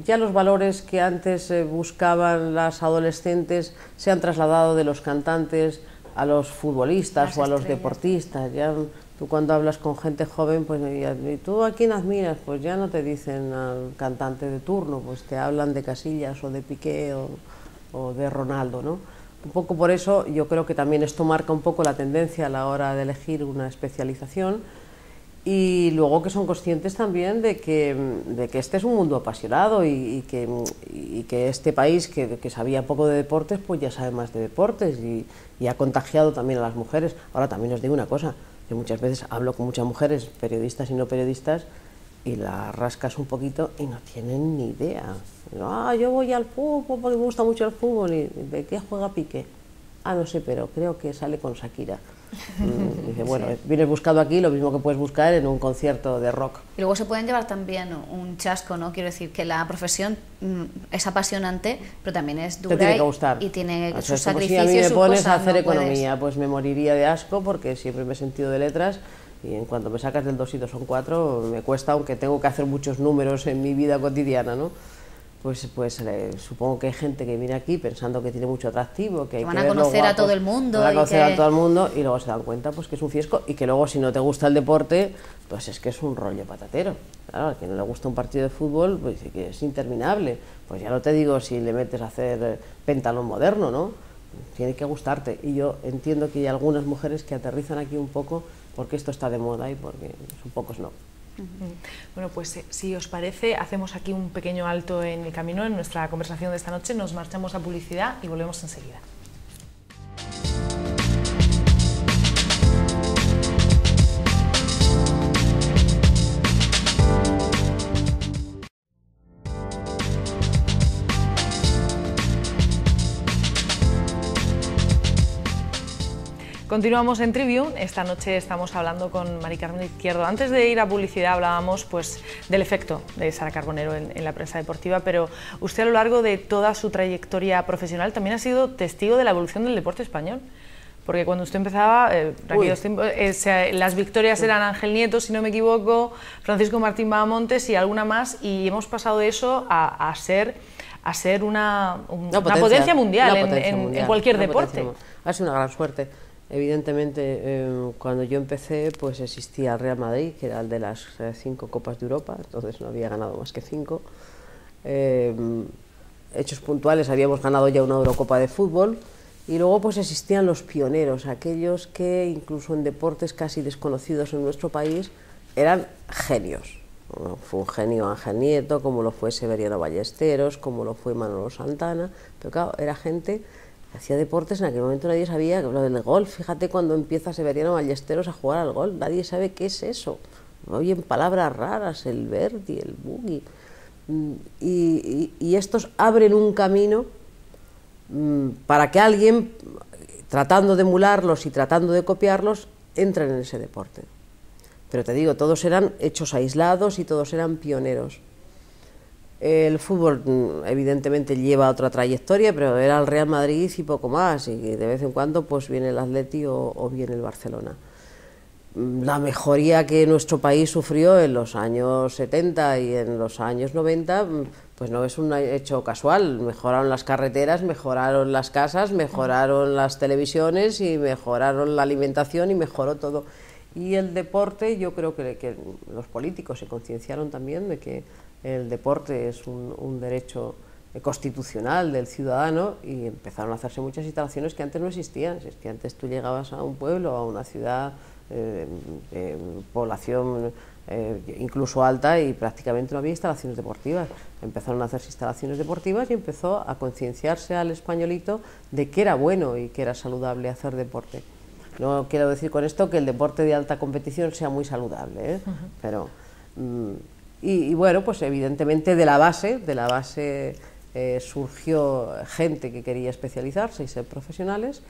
ya los valores que antes buscaban las adolescentes se han trasladado de los cantantes a los futbolistas o a los deportistas. Ya tú cuando hablas con gente joven, pues ¿y tú a quién admiras? Pues ya no te dicen al cantante de turno, pues te hablan de Casillas o de Piqué o de Ronaldo, ¿no? Un poco por eso yo creo que también esto marca un poco la tendencia a la hora de elegir una especialización, y luego que son conscientes también de que este es un mundo apasionado y que este país que sabía poco de deportes, pues ya sabe más de deportes y ha contagiado también a las mujeres. Ahora también os digo una cosa, que muchas veces hablo con muchas mujeres, periodistas y no periodistas, y las rascas un poquito y no tienen ni idea. Yo voy al fútbol porque me gusta mucho el fútbol. ¿Y de qué juega Piqué? No sé, pero creo que sale con Shakira. Dice, bueno, vienes buscado aquí lo mismo que puedes buscar en un concierto de rock. Y luego se pueden llevar también un chasco, ¿no? Quiero decir que la profesión es apasionante, pero también es dura. Te tiene que gustar. Y tiene sus sacrificios. Si a mí me pones a hacer no economía, pues me moriría de asco, porque siempre me he sentido de letras, y en cuanto me sacas del 2 y 2 son 4, me cuesta, aunque tengo que hacer muchos números en mi vida cotidiana, ¿no? Pues supongo que hay gente que viene aquí pensando que tiene mucho atractivo, que hay van que a conocer guapos, a todo el mundo. Van a conocer a todo el mundo y luego se dan cuenta pues que es un fiesco, y que luego si no te gusta el deporte, pues es que es un rollo patatero. Claro, al que no le gusta un partido de fútbol, pues dice que es interminable. Pues ya no te digo si le metes a hacer pentalón moderno, ¿no? Tiene que gustarte. Y yo entiendo que hay algunas mujeres que aterrizan aquí un poco porque esto está de moda y porque son pocos no. Bueno, pues si os parece, hacemos aquí un pequeño alto en el camino en nuestra conversación de esta noche, nos marchamos a publicidad y volvemos enseguida. Continuamos en Trivium. Esta noche estamos hablando con Mari Carmen Izquierdo. Antes de ir a publicidad hablábamos pues del efecto de Sara Carbonero en la prensa deportiva, pero usted a lo largo de toda su trayectoria profesional también ha sido testigo de la evolución del deporte español. Porque cuando usted empezaba, las victorias eran Ángel Nieto, si no me equivoco, Francisco Martín Bahamontes y alguna más, y hemos pasado de eso a ser una potencia mundial en cualquier deporte. Ha sido una gran suerte. Evidentemente, cuando yo empecé, pues existía el Real Madrid, que era el de las 5 Copas de Europa, entonces no había ganado más que 5. Hechos puntuales, habíamos ganado ya una Eurocopa de fútbol, y luego pues existían los pioneros, aquellos que incluso en deportes casi desconocidos en nuestro país eran genios. Fue un genio Ángel Nieto, como lo fue Severiano Ballesteros, como lo fue Manolo Santana, pero claro, era gente hacía deportes. En aquel momento nadie sabía lo del golf. Fíjate cuando empieza Severiano Ballesteros a jugar al golf, nadie sabe qué es eso. Oyen palabras raras, el birdie, el boogie. Y estos abren un camino para que alguien, tratando de emularlos y tratando de copiarlos, entre en ese deporte. Pero te digo, todos eran hechos aislados y todos eran pioneros. El fútbol evidentemente lleva otra trayectoria, pero era el Real Madrid y poco más, y de vez en cuando pues viene el Atleti o viene el Barcelona. La mejoría que nuestro país sufrió en los años 70 y en los años 90, pues no es un hecho casual. Mejoraron las carreteras, mejoraron las casas, mejoraron las televisiones y mejoraron la alimentación y mejoró todo. Y el deporte, yo creo que los políticos se concienciaron también de que el deporte es un derecho constitucional del ciudadano, y empezaron a hacerse muchas instalaciones que antes no existían. Es que antes tú llegabas a un pueblo, a una ciudad de población incluso alta, y prácticamente no había instalaciones deportivas. Empezaron a hacerse instalaciones deportivas y empezó a concienciarse al españolito de que era bueno y que era saludable hacer deporte. No quiero decir con esto que el deporte de alta competición sea muy saludable, pero... Y bueno, pues evidentemente de la base surgió gente que quería especializarse y ser profesionales,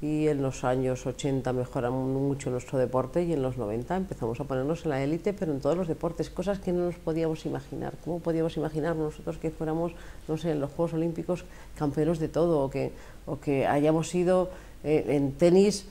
y en los años 80 mejoramos mucho nuestro deporte y en los 90 empezamos a ponernos en la élite, pero en todos los deportes, cosas que no nos podíamos imaginar. ¿Cómo podíamos imaginar nosotros que fuéramos, no sé, en los Juegos Olímpicos campeones de todo, o que hayamos sido en tenis,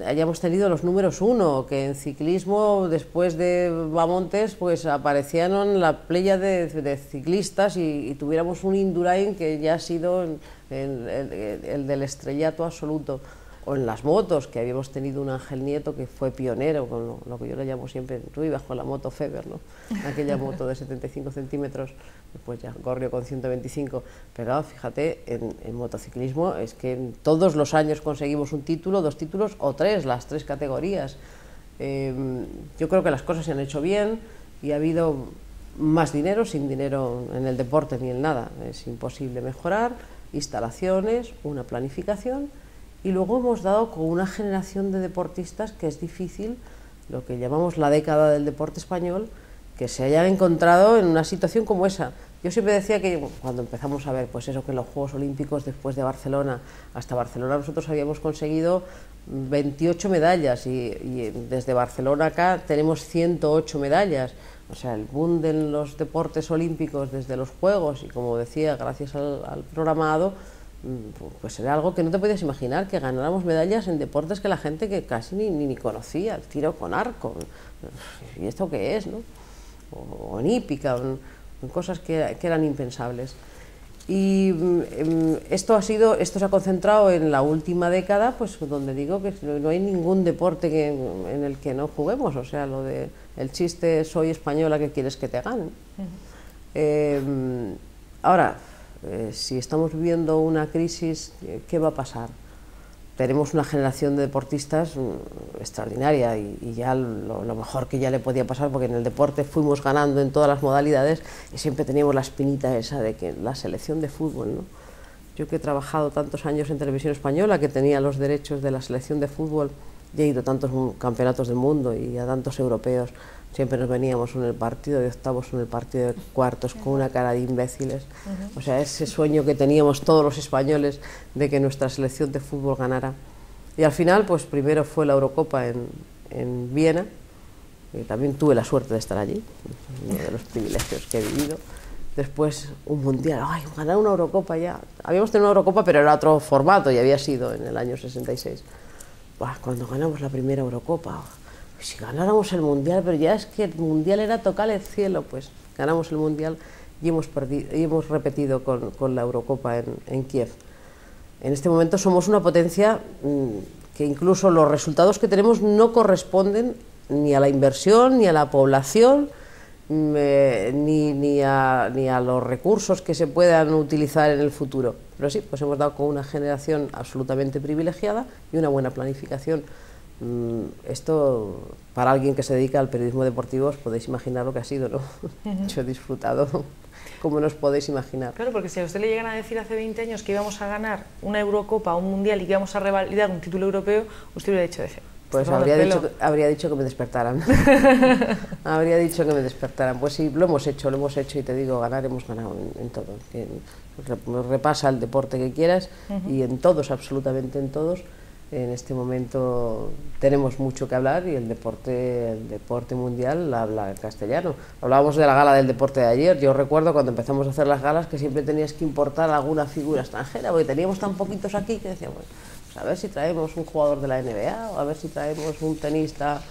hayamos tenido los números 1, que en ciclismo después de Bamontes pues aparecían la playa de ciclistas y tuviéramos un Indurain que ya ha sido el del estrellato absoluto, o en las motos, que habíamos tenido un Ángel Nieto que fue pionero con lo que yo le llamo siempre, tú ibas con la moto Feber, ¿no? Aquella moto de 75 centímetros, después ya corrió con 125, pero fíjate, en motociclismo es que todos los años conseguimos un título, 2 títulos o 3, las 3 categorías. Yo creo que las cosas se han hecho bien y ha habido más dinero. Sin dinero en el deporte ni en nada es imposible mejorar, instalaciones, una planificación. Y luego hemos dado con una generación de deportistas que es difícil, lo que llamamos la década del deporte español, que se hayan encontrado en una situación como esa. Yo siempre decía que cuando empezamos a ver, pues eso, que en los Juegos Olímpicos después de Barcelona, hasta Barcelona nosotros habíamos conseguido 28 medallas y desde Barcelona acá tenemos 108 medallas. O sea, el boom de los deportes olímpicos desde los Juegos y, como decía, gracias al programado, pues era algo que no te podías imaginar, que ganáramos medallas en deportes que la gente que casi ni conocía, el tiro con arco, ¿y esto qué es?, ¿no? O en hípica, en cosas que eran impensables. Y esto se ha concentrado en la última década, pues donde digo que no hay ningún deporte en el que no juguemos, o sea, lo de el chiste soy española, ¿qué quieres que te gane? Ahora, si estamos viviendo una crisis, ¿qué va a pasar? Tenemos una generación de deportistas extraordinaria y ya lo mejor que ya le podía pasar, porque en el deporte fuimos ganando en todas las modalidades y siempre teníamos la espinita esa de que la selección de fútbol, ¿no? Yo, que he trabajado tantos años en Televisión Española, que tenía los derechos de la selección de fútbol, y he ido a tantos campeonatos del mundo y a tantos europeos, siempre nos veníamos en el partido de octavos, en el partido de cuartos, con una cara de imbéciles. O sea, ese sueño que teníamos todos los españoles de que nuestra selección de fútbol ganara. Y al final, pues primero fue la Eurocopa en Viena, y también tuve la suerte de estar allí, uno de los privilegios que he vivido. Después un mundial, ¡ay, ganar una Eurocopa ya! Habíamos tenido una Eurocopa, pero era otro formato y había sido en el año 66. Buah, cuando ganamos la primera Eurocopa, si ganáramos el mundial, pero ya es que el mundial era tocar el cielo, pues ganamos el mundial y hemos repetido con la Eurocopa en Kiev. En este momento somos una potencia que incluso los resultados que tenemos no corresponden ni a la inversión, ni a la población, ni a los recursos que se puedan utilizar en el futuro. Pero sí, pues hemos dado con una generación absolutamente privilegiada y una buena planificación. Esto, para alguien que se dedica al periodismo deportivo, os podéis imaginar lo que ha sido, ¿no? Yo he disfrutado, como no os podéis imaginar. Claro, porque si a usted le llegan a decir hace 20 años que íbamos a ganar una Eurocopa, un Mundial y que íbamos a revalidar un título europeo, usted hubiera dicho de fe. Pues habría dicho que me despertaran. Habría dicho que me despertaran. Pues sí, lo hemos hecho y te digo, hemos ganado en todo. Repasa el deporte que quieras y en todos, absolutamente en todos. En este momento tenemos mucho que hablar y el deporte mundial habla castellano. Hablábamos de la gala del deporte de ayer. Yo recuerdo cuando empezamos a hacer las galas que siempre tenías que importar alguna figura extranjera, porque teníamos tan poquitos aquí que decíamos, pues a ver si traemos un jugador de la NBA o a ver si traemos un tenista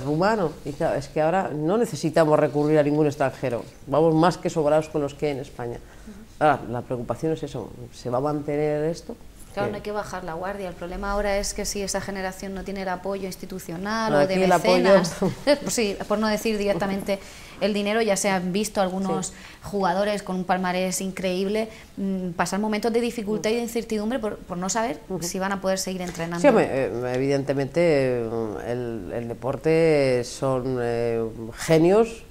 rumano. Y claro, es que ahora no necesitamos recurrir a ningún extranjero, vamos más que sobrados con los que hay en España. Ahora, la preocupación es eso, ¿se va a mantener esto? Claro, no hay que bajar la guardia. El problema ahora es que si esa generación no tiene el apoyo institucional no, o de mecenas, pues sí, por no decir directamente el dinero, ya se han visto algunos jugadores con un palmarés increíble pasar momentos de dificultad y de incertidumbre por no saber si van a poder seguir entrenando. Sí, evidentemente el deporte son genios,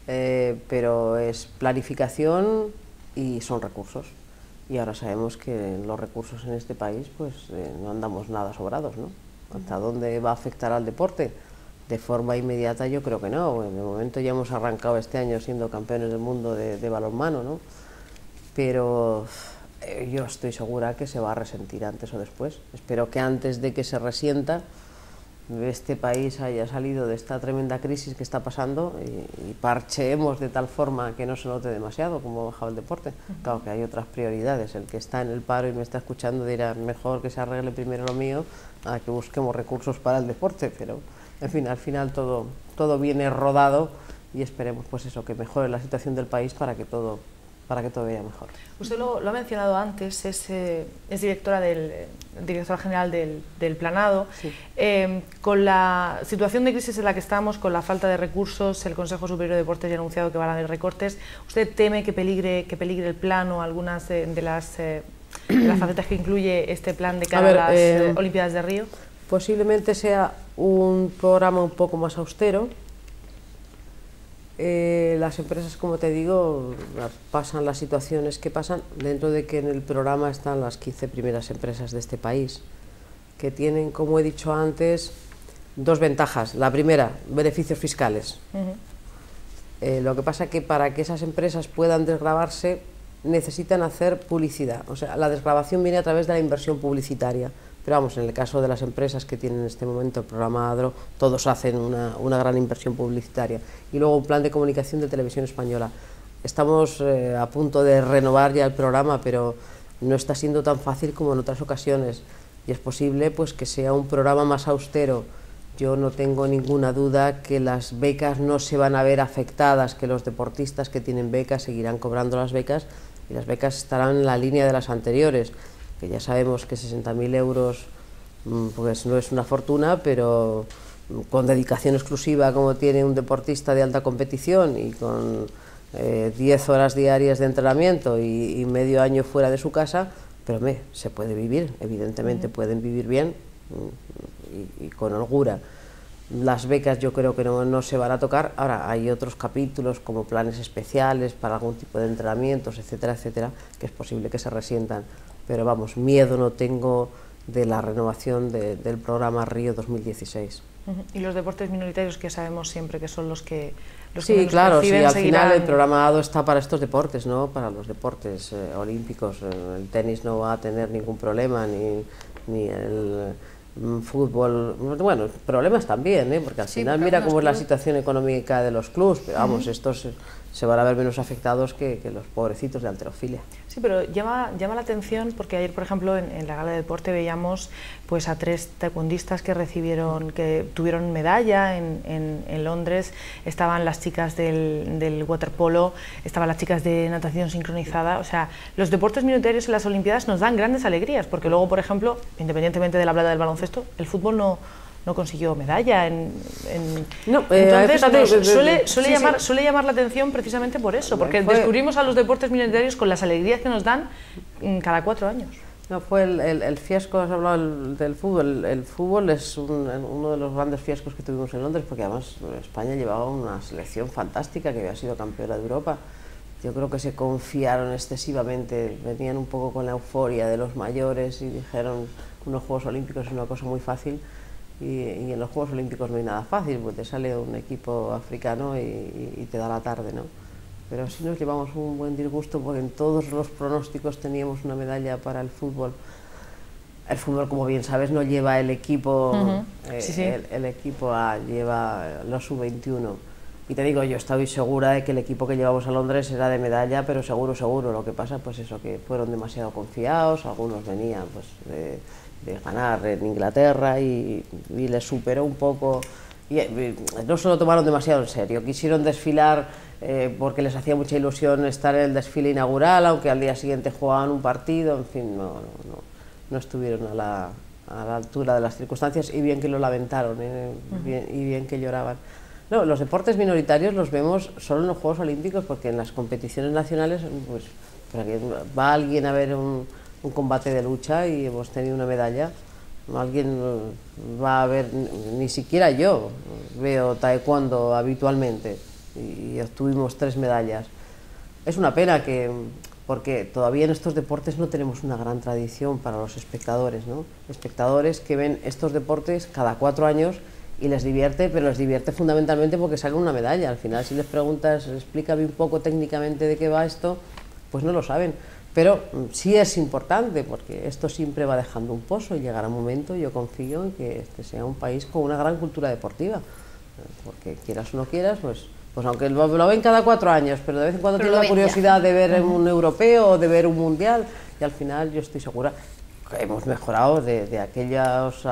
pero es planificación y son recursos. Y ahora sabemos que los recursos en este país pues no andamos nada sobrados, ¿no? ¿Hasta dónde va a afectar al deporte? De forma inmediata yo creo que no. De momento ya hemos arrancado este año siendo campeones del mundo de balonmano, ¿no? Pero yo estoy segura que se va a resentir antes o después. Espero que antes de que se resienta este país haya salido de esta tremenda crisis que está pasando y parcheemos de tal forma que no se note demasiado como ha bajado el deporte. Claro que hay otras prioridades. El que está en el paro y me está escuchando dirá mejor que se arregle primero lo mío a que busquemos recursos para el deporte, pero en fin, al final todo viene rodado y esperemos pues eso, que mejore la situación del país para que todo vaya mejor. Usted lo ha mencionado antes, es directora general del Planado. Sí. Con la situación de crisis en la que estamos, con la falta de recursos, el Consejo Superior de Deportes ya ha anunciado que van a haber recortes. ¿Usted teme que peligre el plan o algunas de las facetas que incluye este plan de cara a las Olimpiadas de Río? Posiblemente sea un programa un poco más austero. Las empresas, como te digo, pasan las situaciones que pasan, dentro de que en el programa están las 15 primeras empresas de este país, que tienen, como he dicho antes, dos ventajas. La primera, beneficios fiscales. Lo que pasa es que para que esas empresas puedan desgravarse necesitan hacer publicidad, o sea, la desgravación viene a través de la inversión publicitaria. Pero vamos, en el caso de las empresas que tienen en este momento el programa ADRO, todos hacen una gran inversión publicitaria. Y luego un plan de comunicación de Televisión Española. Estamos a punto de renovar ya el programa, pero no está siendo tan fácil como en otras ocasiones. Y es posible pues, que sea un programa más austero. Yo no tengo ninguna duda que las becas no se van a ver afectadas, que los deportistas que tienen becas seguirán cobrando las becas y las becas estarán en la línea de las anteriores, que ya sabemos que 60.000 euros pues no es una fortuna, pero con dedicación exclusiva como tiene un deportista de alta competición y con 10 horas diarias de entrenamiento y medio año fuera de su casa, pero se puede vivir, evidentemente pueden vivir bien y con holgura. Las becas yo creo que no se van a tocar. Ahora hay otros capítulos como planes especiales para algún tipo de entrenamientos, etcétera, etcétera, que es posible que se resientan. Pero vamos, miedo no tengo de la renovación del programa Río 2016. Y los deportes minoritarios, que sabemos siempre que son los que sí, claro, sí, al seguirán... final el programa ADO está para estos deportes, ¿no? Para los deportes olímpicos. El tenis no va a tener ningún problema, ni el fútbol, bueno, problemas también, porque al final mira cómo es la situación económica de los clubes, pero vamos, estos se van a ver menos afectados que los pobrecitos de halterofilia. Sí, pero llama la atención porque ayer, por ejemplo, en la gala de deporte veíamos pues a 3 taekwondistas que tuvieron medalla en Londres. Estaban las chicas del waterpolo, estaban las chicas de natación sincronizada. O sea, los deportes minoritarios en las Olimpiadas nos dan grandes alegrías, porque luego, por ejemplo, independientemente de la plata del baloncesto, el fútbol no consiguió medalla entonces suele llamar la atención precisamente por eso, porque descubrimos a los deportes minoritarios con las alegrías que nos dan cada 4 años. No, fue el fiasco, has hablado del fútbol. El fútbol es uno de los grandes fiascos que tuvimos en Londres, porque además España llevaba una selección fantástica que había sido campeona de Europa. Yo creo que se confiaron excesivamente, venían un poco con la euforia de los mayores y dijeron unos Juegos Olímpicos es una cosa muy fácil. Y en los Juegos Olímpicos no hay nada fácil, pues te sale un equipo africano y te da la tarde, ¿no? Pero sí nos llevamos un buen disgusto porque en todos los pronósticos teníamos una medalla para el fútbol. El fútbol, como bien sabes, no lleva el equipo, el equipo A, lleva los sub-21. Y te digo, yo estoy segura de que el equipo que llevamos a Londres era de medalla, pero seguro. Lo que pasa, pues eso, que fueron demasiado confiados, algunos venían pues de ganar en Inglaterra y les superó un poco, y no se lo tomaron demasiado en serio, quisieron desfilar porque les hacía mucha ilusión estar en el desfile inaugural, aunque al día siguiente jugaban un partido, en fin, no estuvieron a la altura de las circunstancias, y bien que lo lamentaron, bien que lloraban. No, los deportes minoritarios los vemos solo en los Juegos Olímpicos, porque en las competiciones nacionales pues va alguien a ver un combate de lucha y hemos tenido una medalla, alguien va a ver, ni siquiera yo veo taekwondo habitualmente y obtuvimos 3 medallas. Es una pena porque todavía en estos deportes no tenemos una gran tradición para los espectadores, ¿no? Espectadores que ven estos deportes cada 4 años y les divierte, pero les divierte fundamentalmente porque sacan una medalla. Al final, si les preguntas, explícame un poco técnicamente de qué va esto, pues no lo saben. Pero sí es importante, porque esto siempre va dejando un pozo y llegará un momento, yo confío en que este sea un país con una gran cultura deportiva, porque quieras o no quieras, pues aunque lo ven cada 4 años, pero de vez en cuando tiene la curiosidad de ver un europeo o de ver un mundial, y al final yo estoy segura que hemos mejorado de aquellos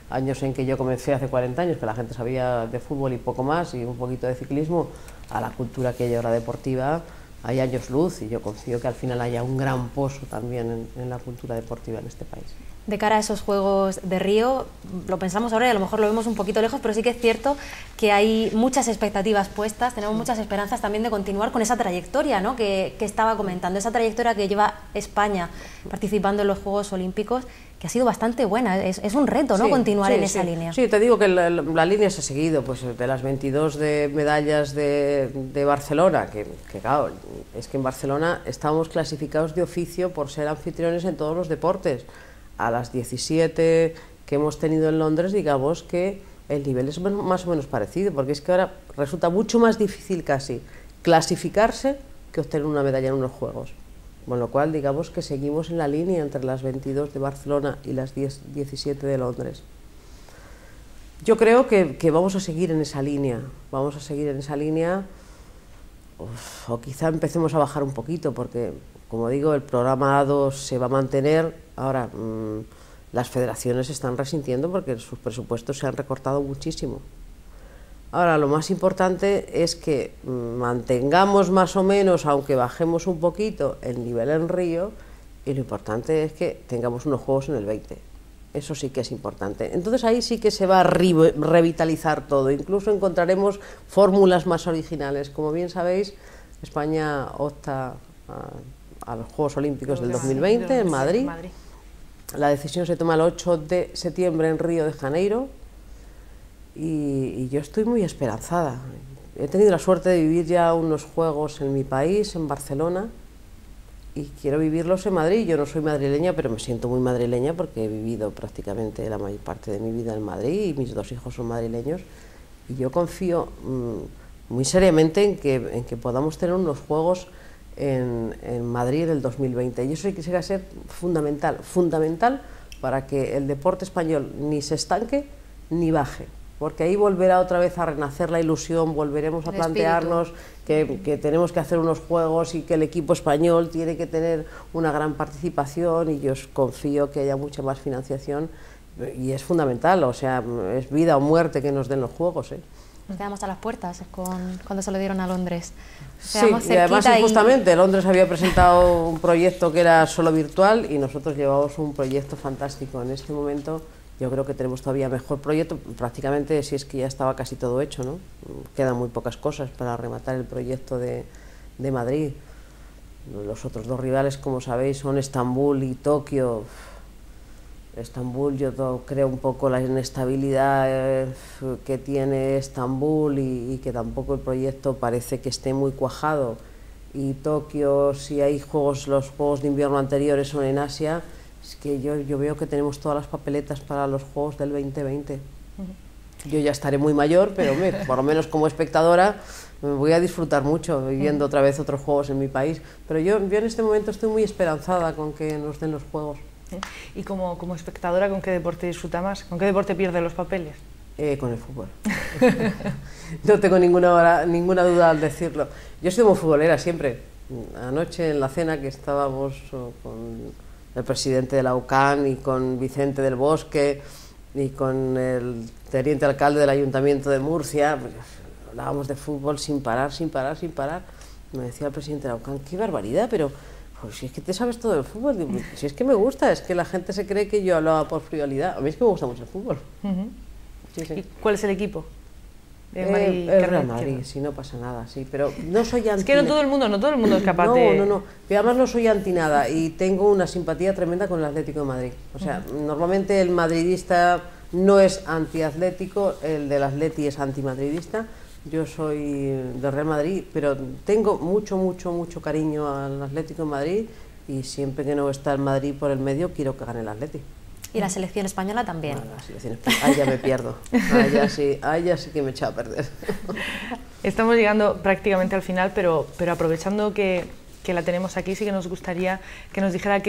años en que yo comencé hace 40 años, que la gente sabía de fútbol y poco más, y un poquito de ciclismo, a la cultura que hay ahora deportiva. Hay años luz, y yo confío que al final haya un gran pozo también en la cultura deportiva en este país. De cara a esos Juegos de Río, lo pensamos ahora y a lo mejor lo vemos un poquito lejos, pero sí que es cierto que hay muchas expectativas puestas, tenemos muchas esperanzas también de continuar con esa trayectoria, ¿no?, que estaba comentando, esa trayectoria que lleva España participando en los Juegos Olímpicos, que ha sido bastante buena. Es un reto, ¿no?, continuar en esa línea. Sí, te digo que la línea se ha seguido, pues de las 22 de medallas de Barcelona, que claro, es que en Barcelona estábamos clasificados de oficio por ser anfitriones en todos los deportes. A las 17 que hemos tenido en Londres, digamos que el nivel es más o menos parecido, porque es que ahora resulta mucho más difícil casi clasificarse que obtener una medalla en unos Juegos. Con lo cual, digamos que seguimos en la línea entre las 22 de Barcelona y las 17 de Londres. Yo creo que vamos a seguir en esa línea, o quizá empecemos a bajar un poquito, porque, como digo, el programa A2 se va a mantener. Ahora, las federaciones están resintiendo porque sus presupuestos se han recortado muchísimo. Ahora, lo más importante es que mantengamos más o menos, aunque bajemos un poquito, el nivel en Río, y lo importante es que tengamos unos Juegos en el 20. Eso sí que es importante. Entonces ahí sí que se va a revitalizar todo, incluso encontraremos fórmulas más originales. Como bien sabéis, España opta a los Juegos Olímpicos del 2020 en Madrid. La decisión se toma el 8 de septiembre en Río de Janeiro. Y yo estoy muy esperanzada. He tenido la suerte de vivir ya unos Juegos en mi país, en Barcelona, y quiero vivirlos en Madrid. Yo no soy madrileña, pero me siento muy madrileña porque he vivido prácticamente la mayor parte de mi vida en Madrid y mis 2 hijos son madrileños, y yo confío muy seriamente en que podamos tener unos Juegos en Madrid en el 2020, y eso sí que va a ser fundamental para que el deporte español ni se estanque ni baje, porque ahí volverá otra vez a renacer la ilusión, volveremos a plantearnos que tenemos que hacer unos Juegos y que el equipo español tiene que tener una gran participación, y yo confío que haya mucha más financiación, y es fundamental, o sea, es vida o muerte que nos den los Juegos, ¿eh? Nos quedamos a las puertas cuando se lo dieron a Londres. Sí, y además justamente Londres había presentado un proyecto que era solo virtual, y nosotros llevamos un proyecto fantástico. En este momento yo creo que tenemos todavía mejor proyecto, prácticamente, si es que ya estaba casi todo hecho, ¿no? Quedan muy pocas cosas para rematar el proyecto de Madrid. Los otros 2 rivales, como sabéis, son Estambul y Tokio. Estambul, yo creo un poco la inestabilidad que tiene Estambul, y que tampoco el proyecto parece que esté muy cuajado. Y Tokio, si hay los Juegos de Invierno anteriores son en Asia, es que yo veo que tenemos todas las papeletas para los Juegos del 2020. Yo ya estaré muy mayor, pero por lo menos como espectadora me voy a disfrutar mucho viviendo otra vez otros Juegos en mi país. Pero yo en este momento estoy muy esperanzada con que nos den los Juegos. Y como espectadora, ¿con qué deporte disfruta más? ¿Con qué deporte pierde los papeles? Con el fútbol. No tengo ninguna duda al decirlo. Yo soy muy futbolera siempre. Anoche en la cena que estábamos con el presidente de la UCAN y con Vicente del Bosque y con el teniente alcalde del Ayuntamiento de Murcia, pues, hablábamos de fútbol sin parar. Me decía el presidente de la UCAN, qué barbaridad, pero pues si es que te sabes todo del fútbol. Digo, si es que me gusta, es que la gente se cree que yo hablaba por frivolidad. A mí es que me gusta mucho el fútbol. Sí. ¿Y cuál es el equipo? El Real Madrid, si no pasa nada, sí, pero no soy anti. Es que no todo el mundo es capaz de... No, pero además no soy anti nada, y tengo una simpatía tremenda con el Atlético de Madrid. O sea, normalmente el madridista no es antiatlético, el del Atleti es antimadridista. Yo soy del Real Madrid, pero tengo mucho cariño al Atlético de Madrid, y siempre que no está el Madrid por el medio quiero que gane el Atleti. Y la selección española también. Bueno, la selección española, ahí ya me pierdo, ahí ya sí que me he echado a perder. Estamos llegando prácticamente al final, pero aprovechando que que la tenemos aquí, sí que nos gustaría que nos dijera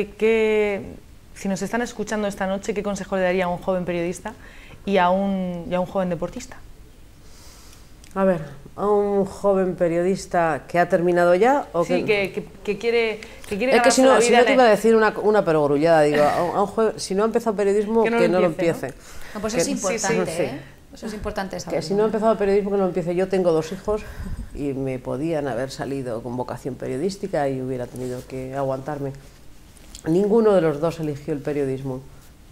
si nos están escuchando esta noche, ¿qué consejo le daría a un joven periodista y a un joven deportista? A ver, a un joven periodista que ha terminado ya o sí, que quiere es que si no te iba a decir una perogrullada, digo, a un joven, si no ha empezado periodismo, que no lo empiece. No, pues eso es importante, ¿eh? Eso es importante saberlo. Que si no ha empezado periodismo, que no lo empiece. Yo tengo 2 hijos y me podían haber salido con vocación periodística y hubiera tenido que aguantarme. Ninguno de los 2 eligió el periodismo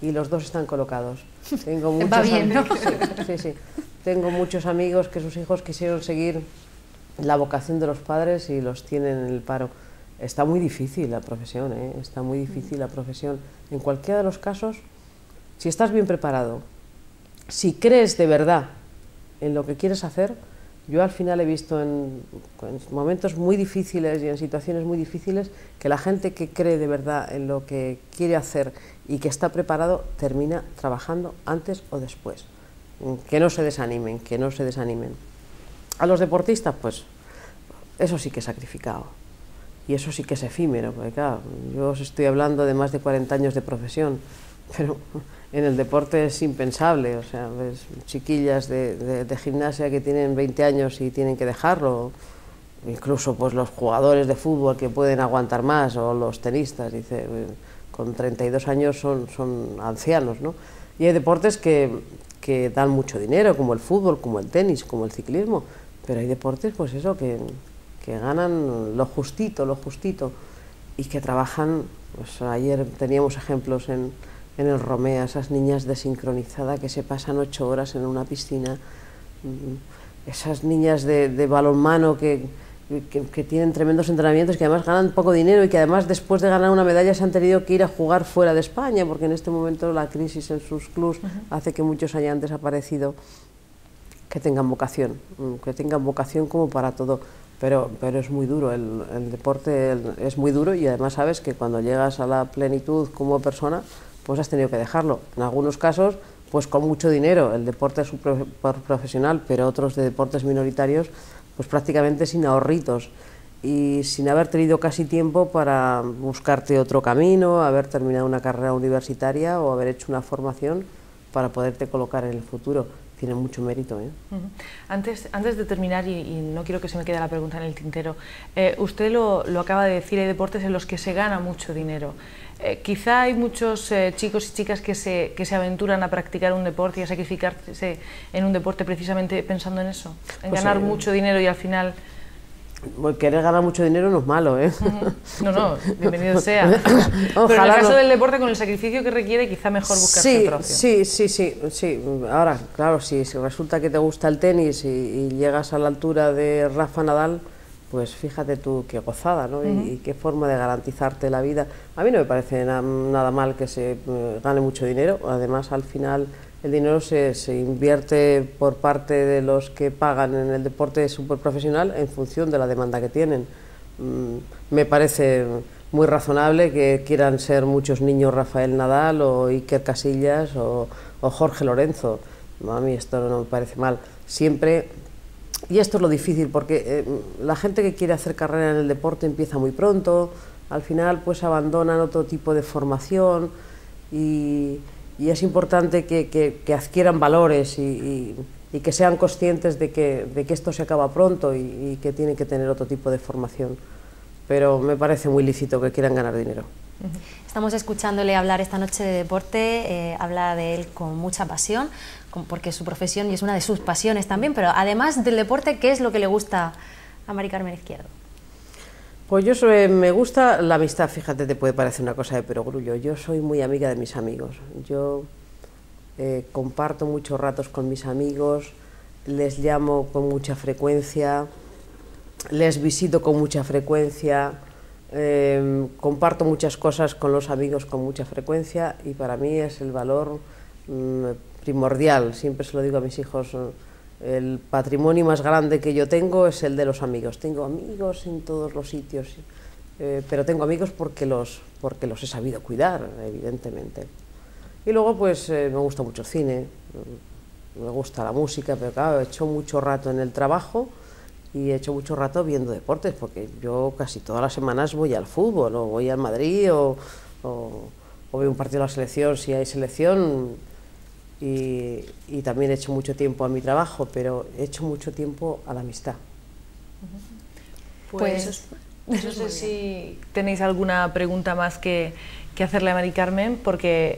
y los 2 están colocados. Tengo muchos Va bien, ¿no? Sí. Tengo muchos amigos que sus hijos quisieron seguir la vocación de los padres y los tienen en el paro. Está muy difícil la profesión, ¿eh? Está muy difícil la profesión. En cualquiera de los casos, si estás bien preparado, si crees de verdad en lo que quieres hacer, yo al final he visto en momentos muy difíciles y en situaciones muy difíciles que la gente que cree de verdad en lo que quiere hacer y que está preparado termina trabajando antes o después. Que no se desanimen, que no se desanimen. A los deportistas, pues, eso sí que es sacrificado. Y eso sí que es efímero, porque claro, yo os estoy hablando de más de 40 años de profesión, pero en el deporte es impensable, o sea, ves chiquillas de gimnasia que tienen 20 años y tienen que dejarlo, incluso pues los jugadores de fútbol que pueden aguantar más, o los tenistas, dice, con 32 años son ancianos, ¿no? Y hay deportes que dan mucho dinero, como el fútbol, como el tenis, como el ciclismo, pero hay deportes, pues eso, que ganan lo justito, y que trabajan, pues ayer teníamos ejemplos en el Romea, esas niñas desincronizadas que se pasan 8 horas en una piscina, esas niñas de balonmano que tienen tremendos entrenamientos, que además ganan poco dinero y que además después de ganar una medalla se han tenido que ir a jugar fuera de España, porque en este momento la crisis en sus clubs hace que muchos hayan desaparecido. Que tengan vocación como para todo, pero es muy duro, el deporte es muy duro, y además sabes que cuando llegas a la plenitud como persona, pues has tenido que dejarlo. En algunos casos, pues con mucho dinero, el deporte es profesional, pero otros de deportes minoritarios, pues prácticamente sin ahorritos y sin haber tenido casi tiempo para buscarte otro camino, haber terminado una carrera universitaria o haber hecho una formación para poderte colocar en el futuro. Tiene mucho mérito, ¿eh? Antes de terminar, y no quiero que se me quede la pregunta en el tintero, usted lo acaba de decir, hay deportes en los que se gana mucho dinero. Quizá hay muchos chicos y chicas que se aventuran a practicar un deporte y a sacrificarse en un deporte precisamente pensando en eso, en pues ganar mucho dinero y al final... Querer ganar mucho dinero no es malo, ¿eh? No, bienvenido sea. Pero en el caso del deporte, con el sacrificio que requiere, quizá mejor buscarse otra opción. Sí. Ahora, claro, si resulta que te gusta el tenis y llegas a la altura de Rafa Nadal, pues fíjate tú qué gozada, ¿no? Y qué forma de garantizarte la vida. A mí no me parece nada mal que se gane mucho dinero. Además, al final, el dinero se invierte por parte de los que pagan en el deporte superprofesional en función de la demanda que tienen. Me parece muy razonable que quieran ser muchos niños Rafael Nadal o Iker Casillas o Jorge Lorenzo. A mí esto no me parece mal. Siempre, y esto es lo difícil, porque la gente que quiere hacer carrera en el deporte empieza muy pronto, al final pues abandonan otro tipo de formación y es importante que adquieran valores y que sean conscientes de que esto se acaba pronto y que tienen que tener otro tipo de formación. Pero me parece muy lícito que quieran ganar dinero. Estamos escuchándole hablar esta noche de deporte, habla de él con mucha pasión, porque es su profesión y es una de sus pasiones también, pero además del deporte, ¿qué es lo que le gusta a Mari Carmen Izquierdo? Pues me gusta la amistad, fíjate, te puede parecer una cosa de perogrullo. Yo soy muy amiga de mis amigos. Yo comparto muchos ratos con mis amigos, les llamo con mucha frecuencia, les visito con mucha frecuencia, comparto muchas cosas con los amigos con mucha frecuencia y para mí es el valor primordial. Siempre se lo digo a mis hijos. El patrimonio más grande que yo tengo es el de los amigos. Tengo amigos en todos los sitios, pero tengo amigos porque los he sabido cuidar, evidentemente. Y luego pues me gusta mucho el cine, me gusta la música, pero claro, he hecho mucho rato en el trabajo y he hecho mucho rato viendo deportes, porque yo casi todas las semanas voy al fútbol, o voy al Madrid, o veo un partido de la selección si hay selección, y también he hecho mucho tiempo a mi trabajo, pero he hecho mucho tiempo a la amistad. Pues no sé si tenéis alguna pregunta más que hacerle a Mari Carmen, porque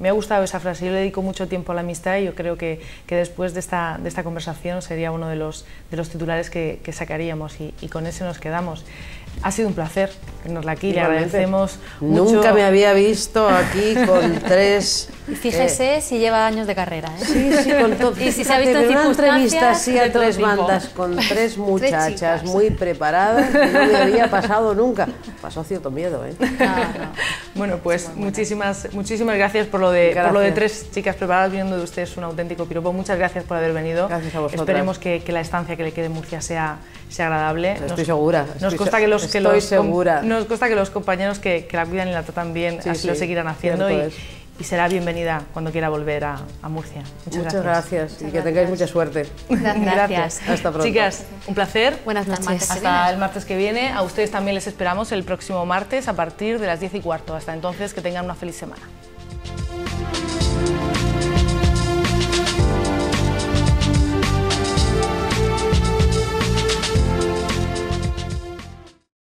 me ha gustado esa frase. Yo le dedico mucho tiempo a la amistad y yo creo que después de esta conversación sería uno de los titulares que sacaríamos, y con ese nos quedamos. Ha sido un placer tenerla aquí, le agradecemos mucho. Nunca me había visto aquí con tres... Y fíjese si lleva años de carrera, ¿eh? Sí, sí, con todo. Y si se ha visto en una entrevista circunstancias así a de todo tres tipo. bandas, con tres muchachas chicas. muy preparadas, que no me había pasado nunca. Pasó cierto miedo, ¿eh? No. Bueno, pues muchísimas gracias por lo de Gracias. tres chicas preparadas. Viniendo de usted es un auténtico piropo. Muchas gracias por haber venido. Gracias a vosotras. Esperemos que la estancia que le quede en Murcia sea agradable. Estoy segura. Nos consta que los compañeros que la cuidan y la tratan bien, Sí, así lo sí, seguirán haciendo, cierto y será bienvenida cuando quiera volver a Murcia. Muchas gracias y que tengáis mucha suerte. Gracias. Hasta pronto. Chicas, un placer. Buenas noches. Hasta el martes que viene. A ustedes también les esperamos el próximo martes a partir de las 10:15. Hasta entonces, que tengan una feliz semana.